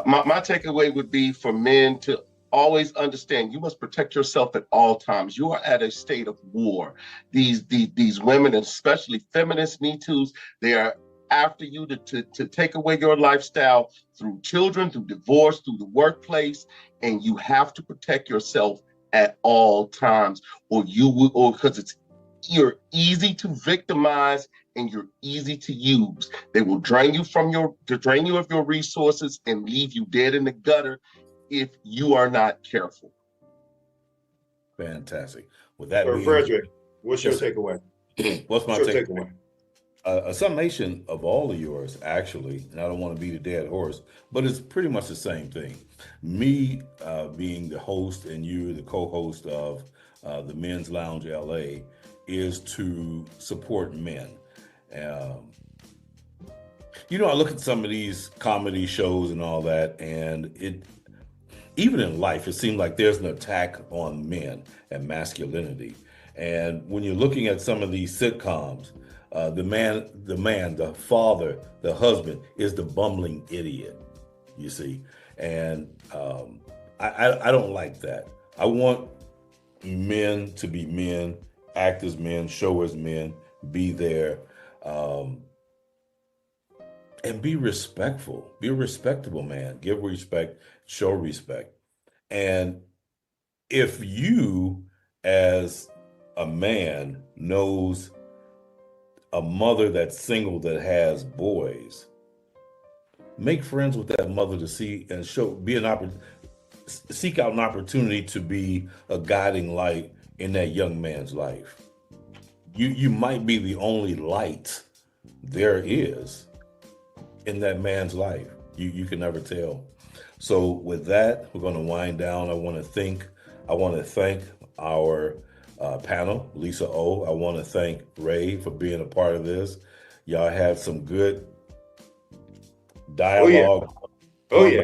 My takeaway would be for men to always understand you must protect yourself at all times. You are at a state of war. These women, especially feminist Me Too's, they are after you to take away your lifestyle through children, through divorce, through the workplace, and you have to protect yourself at all times, or because you're easy to victimize and you're easy to use. They will drain you of your resources and leave you dead in the gutter if you are not careful. Fantastic. With that, Frederick, what's your takeaway? What's my takeaway? A summation of all of yours, actually, and I don't want to beat a dead horse, but it's pretty much the same thing. Me being the host and you the co-host of the Men's Lounge LA is to support men. You know, I look at some of these comedy shows and all that, and even in life, it seems like there's an attack on men and masculinity. And when you're looking at some of these sitcoms, the father, the husband is the bumbling idiot, you see. And I don't like that. I want men to be men, act as men, show as men, be there, and be respectful. Be a respectable man. Give respect, show respect. And if you, as a man, knows a mother that's single that has boys, make friends with that mother to see and seek out an opportunity to be a guiding light in that young man's life. You might be the only light there is in that man's life. You can never tell. So with that, we're going to wind down. I want to thank our panel, Lisa O. I want to thank Ray for being a part of this. Y'all had some good dialogue. Oh yeah.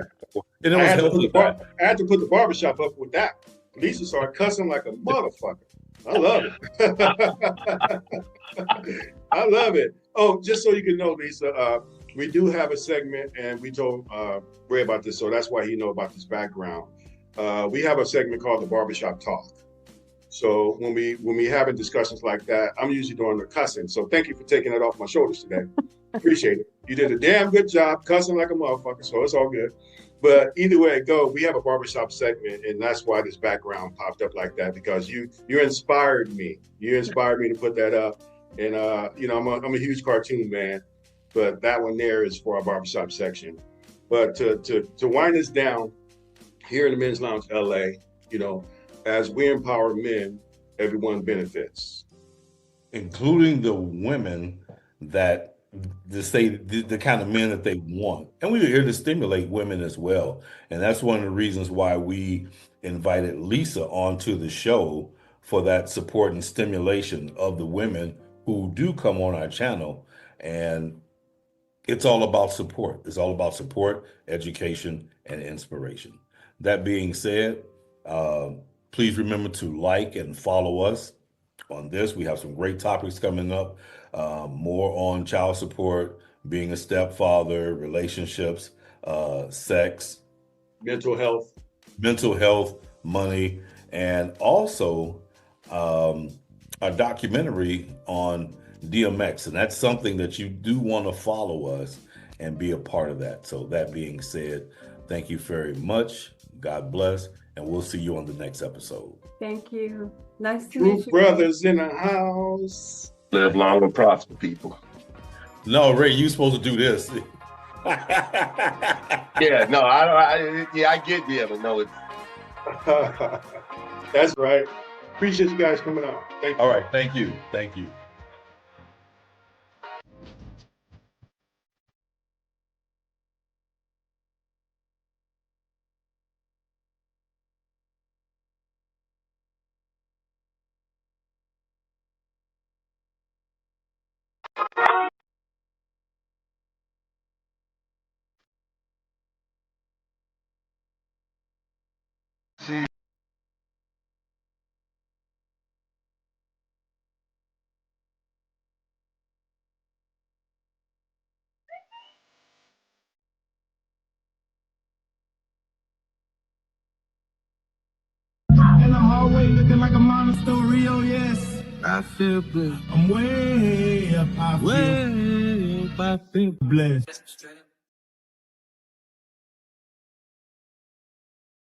And it was healthy. I had to put the barbershop up with that. Lisa started cussing like a motherfucker. I love it. I love it. Oh, just so you can know, Lisa, we do have a segment, and we told Ray about this, so that's why he know about this background. We have a segment called the Barbershop Talk. So when we having discussions like that, I'm usually doing the cussing. So thank you for taking it off my shoulders today. Appreciate it. You did a damn good job cussing like a motherfucker, so it's all good. But either way it go, we have a barbershop segment, and that's why this background popped up like that, because you inspired me. You inspired me to put that up. And I'm a huge cartoon man, but that one there is for our barbershop section. But to wind this down, here in the Men's Lounge LA, as we empower men, everyone benefits. Including the women that the kind of men that they want. And we're here to stimulate women as well. And that's one of the reasons why we invited Lisa onto the show, for that support and stimulation of the women who do come on our channel. And it's all about support. It's all about support, education, and inspiration. That being said, please remember to like and follow us on this. We have some great topics coming up, more on child support, being a stepfather, relationships, sex, mental health, money, and also a documentary on DMX. And that's something that you do want to follow us and be a part of that. So that being said, thank you very much. God bless. And we'll see you on the next episode. Thank you. Nice to meet you. True brothers in the house. Live long and prosper, people. No, Ray, you're supposed to do this. Yeah, no, I get there, but no, it's... That's right. Appreciate you guys coming out. Thank you. All right, thank you. Thank you. In the hallway looking like a monastery, oh yes. I feel good. I'm way up, I feel blessed.